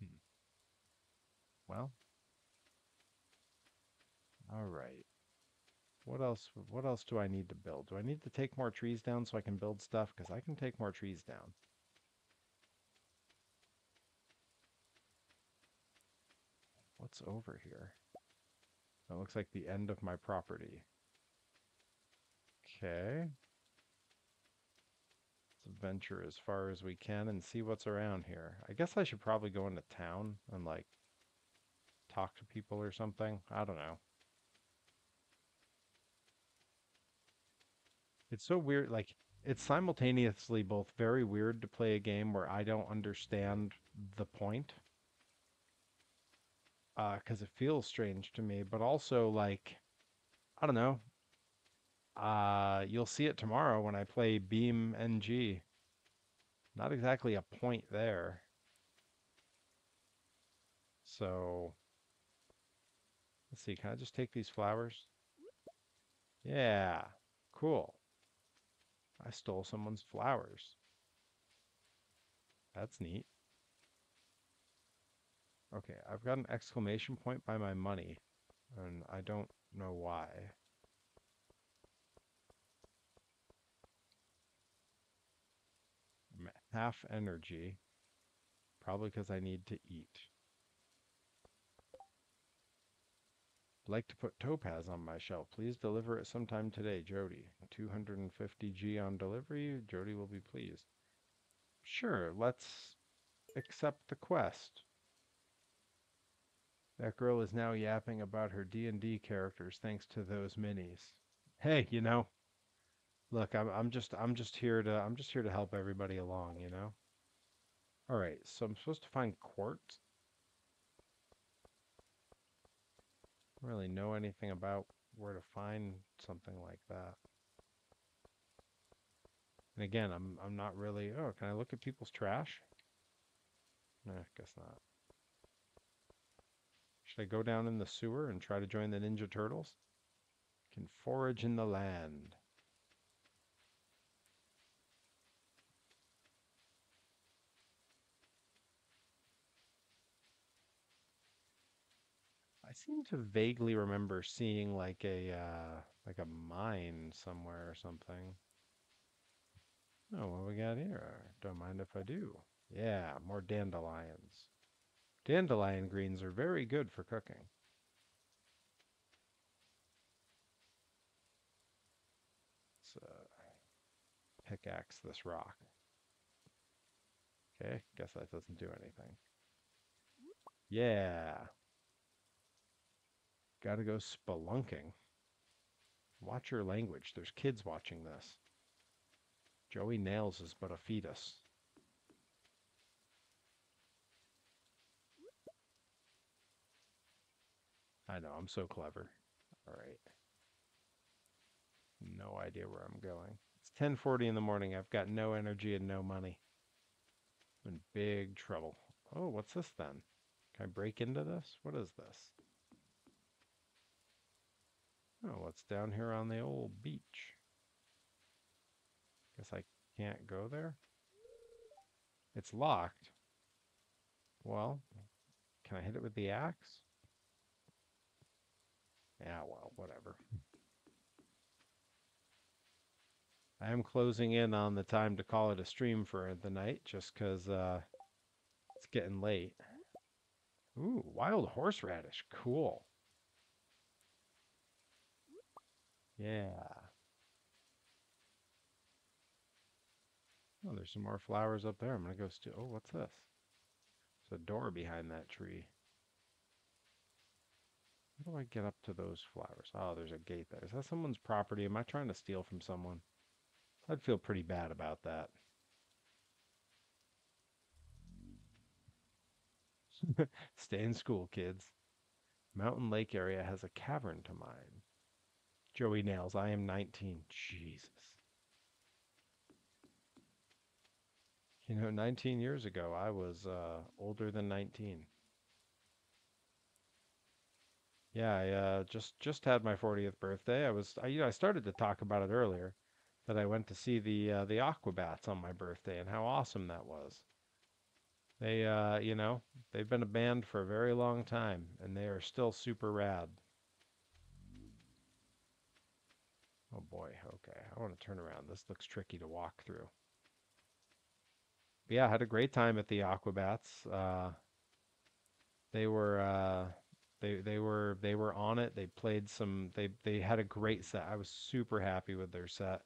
Hmm. Well, all right. What else do I need to build? Do I need to take more trees down so I can build stuff? Because I can take more trees down. What's over here? That looks like the end of my property. Okay. Let's venture as far as we can and see what's around here. I guess I should probably go into town and like talk to people or something. I don't know. It's so weird. Like, it's simultaneously both very weird to play a game where I don't understand the point, because it feels strange to me, but also like, I don't know. You'll see it tomorrow when I play Beam NG. Not exactly a point there. So, let's see. Can I just take these flowers? Yeah. Cool. I stole someone's flowers. That's neat. Okay, I've got an exclamation point by my money, and I don't know why. I'm at half energy, probably because I need to eat. I'd like to put topaz on my shelf. Please deliver it sometime today, Jody. 250G on delivery. Jody will be pleased. Sure, let's accept the quest. That girl is now yapping about her D&D characters thanks to those minis. Hey, look, I'm just here to help everybody along. All right, so I'm supposed to find quartz. I don't really know anything about where to find something like that. And again, I'm not really. Oh, can I look at people's trash? Nah, guess not. Should I go down in the sewer and try to join the Ninja Turtles? Can forage in the land. I seem to vaguely remember seeing like a mine somewhere or something. Oh, what we got here? Don't mind if I do. Yeah, more dandelions. Dandelion greens are very good for cooking. Let's pickaxe this rock. Okay, guess that doesn't do anything. Yeah, gotta go spelunking. Watch your language. There's kids watching this. Joey Nails is but a fetus. I know, I'm so clever. All right. No idea where I'm going. It's 10:40 in the morning. I've got no energy and no money. I'm in big trouble. Oh, what's this then? Can I break into this? What is this? Oh, what's down here on the old beach? Guess I can't go there? It's locked. Well, can I hit it with the axe? Yeah, well, whatever. I am closing in on the time to call it a stream for the night just 'cause it's getting late. Ooh, wild horseradish. Cool. Yeah. Oh, there's some more flowers up there. I'm gonna go steal. Oh, what's this? There's a door behind that tree. How do I get up to those flowers? Oh, there's a gate there. Is that someone's property? Am I trying to steal from someone? I'd feel pretty bad about that. Stay in school, kids. Mountain Lake area has a cavern to mine. Joey Nails, I am 19. Jesus. 19 years ago, I was older than 19. Yeah, I just had my 40th birthday. I started to talk about it earlier that I went to see the Aquabats on my birthday and how awesome that was. They they've been a band for a very long time and they are still super rad. Oh boy, okay. I want to turn around. This looks tricky to walk through. But yeah, I had a great time at the Aquabats. They were they were on it. They played some. They had a great set. I was super happy with their set.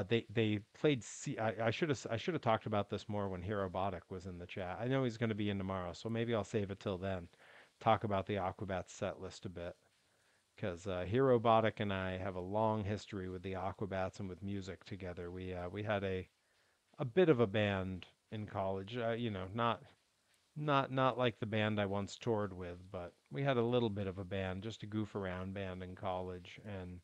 They played. I should have talked about this more when Hero Botic was in the chat. I know he's going to be in tomorrow, so maybe I'll save it till then. Talk about the Aquabats set list a bit because Hero Botic and I have a long history with the Aquabats and with music together. We had a bit of a band in college. Not like the band I once toured with, but we had a little bit of a band, just a goof around band in college, and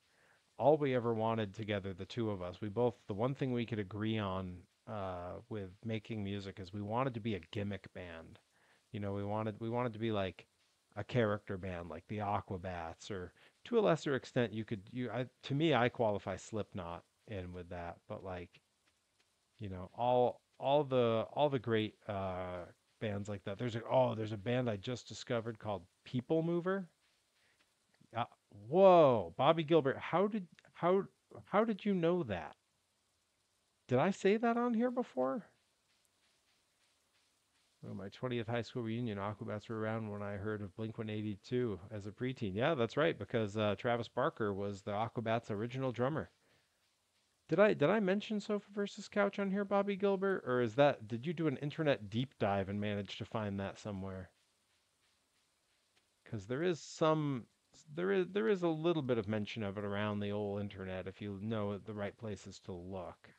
all we ever wanted together, the two of us, the one thing we could agree on with making music is we wanted to be a gimmick band. We wanted to be like a character band, like the Aquabats, or to a lesser extent, to me, I qualify Slipknot in with that, but like all the great bands like that. There's a band I just discovered called People Mover. Uh, Whoa, Bobby Gilbert, how did you know that? Did I say that on here before? Oh, my 20th high school reunion, Aquabats were around when I heard of Blink 182 as a preteen. Yeah, that's right, because Travis Barker was the Aquabats' original drummer. Did I mention Sofa versus Couch on here, Bobby Gilbert, or did you do an internet deep dive and manage to find that somewhere? Because there is a little bit of mention of it around the old internet if you know the right places to look.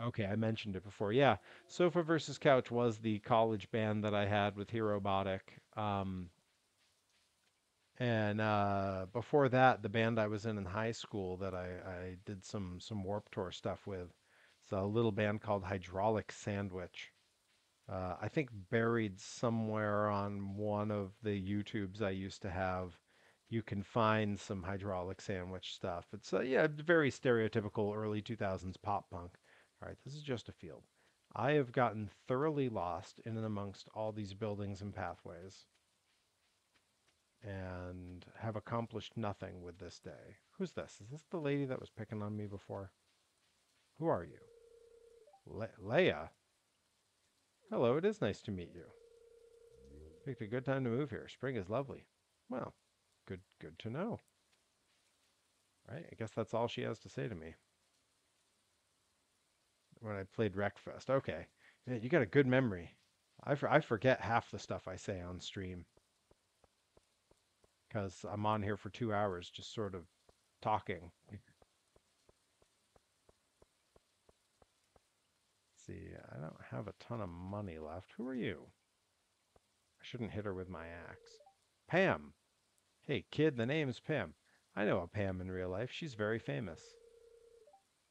Okay, I mentioned it before. Yeah, Sofa versus Couch was the college band that I had with Hero Botic. And before that, the band I was in high school that I did some Warp Tour stuff with. It's a little band called Hydraulic Sandwich. I think buried somewhere on one of the YouTubes I used to have, you can find some Hydraulic Sandwich stuff. It's yeah, very stereotypical early 2000s pop punk. All right, this is just a field. I have gotten thoroughly lost in and amongst all these buildings and pathways and have accomplished nothing with this day. Who's this? Is this the lady that was picking on me before? Who are you? Leia? Hello, it is nice to meet you. Picked a good time to move here. Spring is lovely. Well, good to know. Right? I guess that's all she has to say to me. When I played Wreckfest. Okay. Man, you got a good memory. I forget half the stuff I say on stream because I'm on here for 2 hours just sort of talking. See, I don't have a ton of money left. Who are you? I shouldn't hit her with my axe. Pam. Hey, kid, the name's Pam. I know a Pam in real life. She's very famous.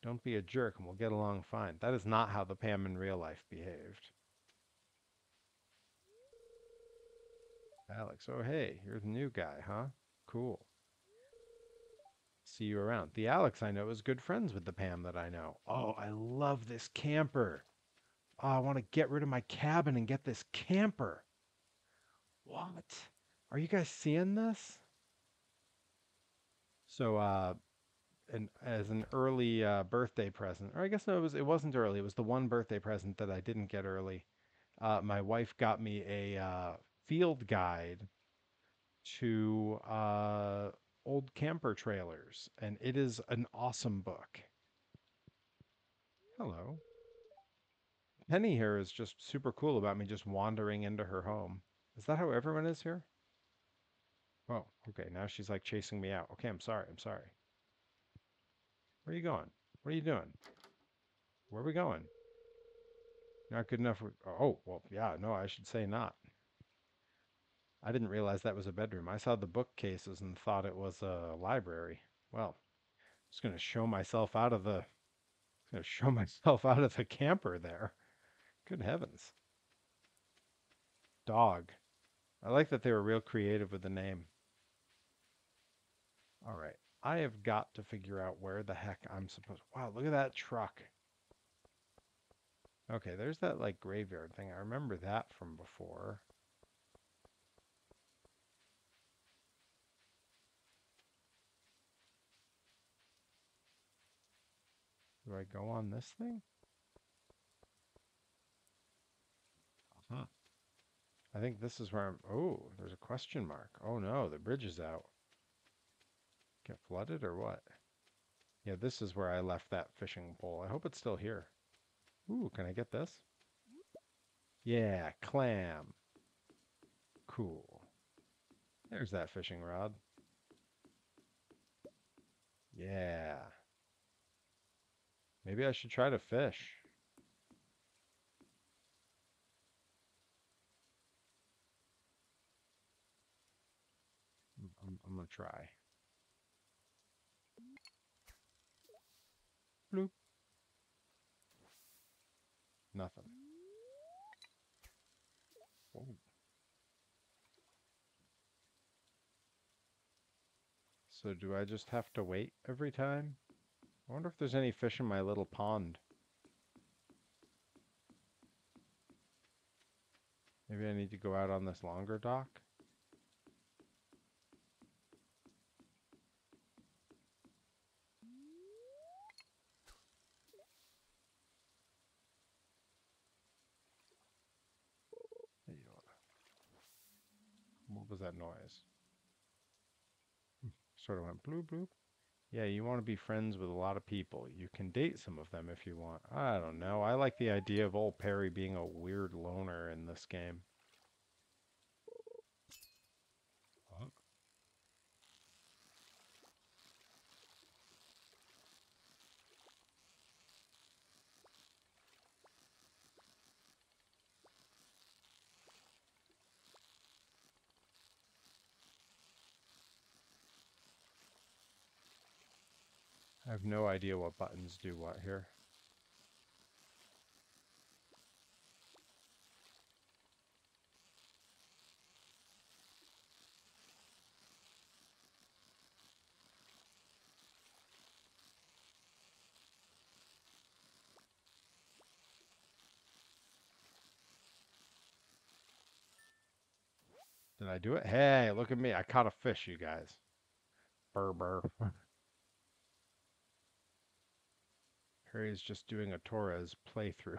Don't be a jerk and we'll get along fine. That is not how the Pam in real life behaved. Alex. Oh, hey, you're the new guy, huh? Cool. See you around. The Alex I know is good friends with the Pam that I know. Oh, I love this camper. Oh, I want to get rid of my cabin and get this camper. What? Are you guys seeing this? So, as an early birthday present, or I guess no, it wasn't early. It was the one birthday present that I didn't get early. My wife got me a field guide to old camper trailers, and it is an awesome book. Hello. Penny here is just super cool about me just wandering into her home. Is that how everyone is here? Oh, okay. Now she's like chasing me out. Okay, I'm sorry. I'm sorry. Where are you going? What are you doing? Where are we going? Not good enough. Oh, well, yeah, no, I should say not. I didn't realize that was a bedroom. I saw the bookcases and thought it was a library. Well, I'm just gonna show myself out of the gonna show myself out of the camper there. Good heavens. Dog. I like that they were real creative with the name. All right. I have got to figure out where the heck I'm supposed. Wow, look at that truck. Okay, there's that like graveyard thing. I remember that from before. Do I go on this thing? Huh. I think this is where I'm. Oh, there's a question mark. Oh no, the bridge is out. Get flooded or what? Yeah, this is where I left that fishing pole. I hope it's still here. Ooh, can I get this? Yeah, clam. Cool. There's that fishing rod. Yeah. Maybe I should try to fish. I'm gonna try. Bloop. Nothing. Whoa. So do I just have to wait every time? I wonder if there's any fish in my little pond. Maybe I need to go out on this longer dock? What was that noise? Sort of went bloop bloop. Yeah, you want to be friends with a lot of people. You can date some of them if you want. I don't know. I like the idea of old Perry being a weird loner in this game. Huh? I have no idea what buttons do what here. Did I do it? Hey, look at me. I caught a fish, you guys. Burr, burr. Harry's just doing a Torres playthrough.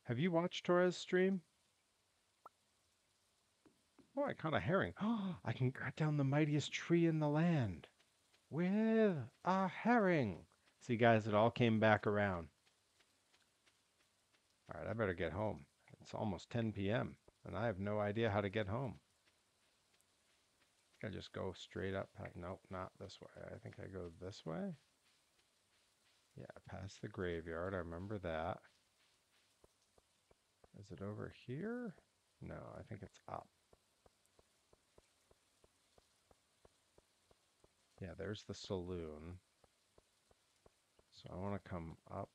Have you watched Torres stream? Oh, I caught a herring. Oh, I can cut down the mightiest tree in the land with a herring. See, guys, it all came back around. All right, I better get home. It's almost 10 p.m. and I have no idea how to get home. I just go straight up. Nope, not this way. I think I go this way. Yeah, past the graveyard. I remember that. Is it over here? No, I think it's up. Yeah, there's the saloon. So I want to come up.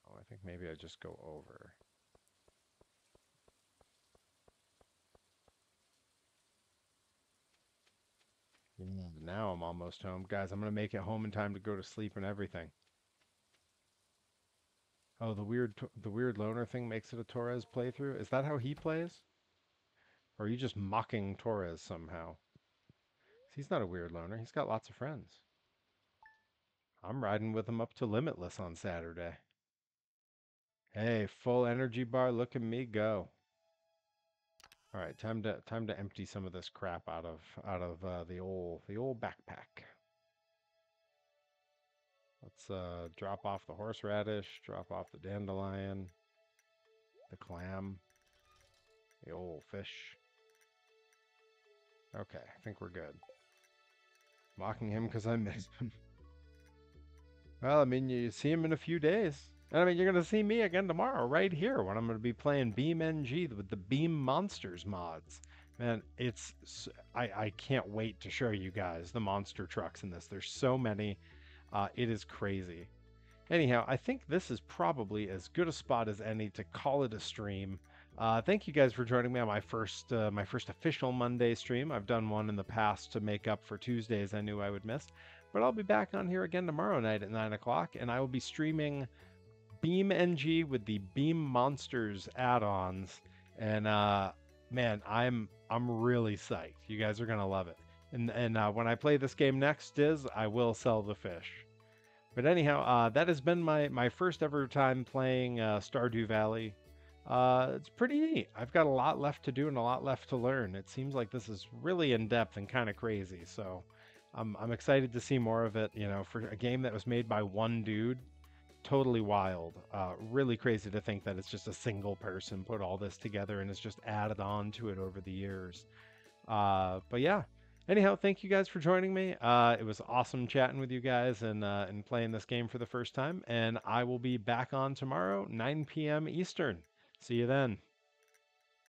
Oh, I think maybe I just go over. Now I'm almost home. Guys, I'm going to make it home in time to go to sleep and everything. Oh, the weird loner thing makes it a Torres playthrough? Is that how he plays? Or are you just mocking Torres somehow? He's not a weird loner. He's got lots of friends. I'm riding with him up to Limitless on Saturday. Hey, full energy bar, look at me go. All right, time to empty some of this crap out of the old backpack. Let's drop off the horseradish, drop off the dandelion, the clam, the old fish. Okay, I think we're good. Mocking him because I missed him. Well, I mean, you see him in a few days. And I mean, you're going to see me again tomorrow right here when I'm going to be playing Beam NG with the Beam Monsters mods. Man, I can't wait to show you guys the monster trucks in this. There's so many. It is crazy. Anyhow, I think this is probably as good a spot as any to call it a stream. Thank you guys for joining me on my first official Monday stream. I've done one in the past to make up for Tuesdays I knew I would miss. But I'll be back on here again tomorrow night at 9 o'clock, and I will be streaming Beam NG with the Beam Monsters add-ons. And man, I'm really psyched. You guys are gonna love it. And when I play this game next, I will sell the fish. But anyhow, that has been my first ever time playing Stardew Valley. It's pretty neat. I've got a lot left to do and a lot left to learn. It seems like this is really in depth and kind of crazy. So I'm excited to see more of it. You know, for a game that was made by one dude, totally wild. Really crazy to think that it's just a single person put all this together and it's just added on to it over the years. But yeah. Anyhow, thank you guys for joining me. It was awesome chatting with you guys and playing this game for the first time. And I will be back on tomorrow, 9 p.m. Eastern. See you then.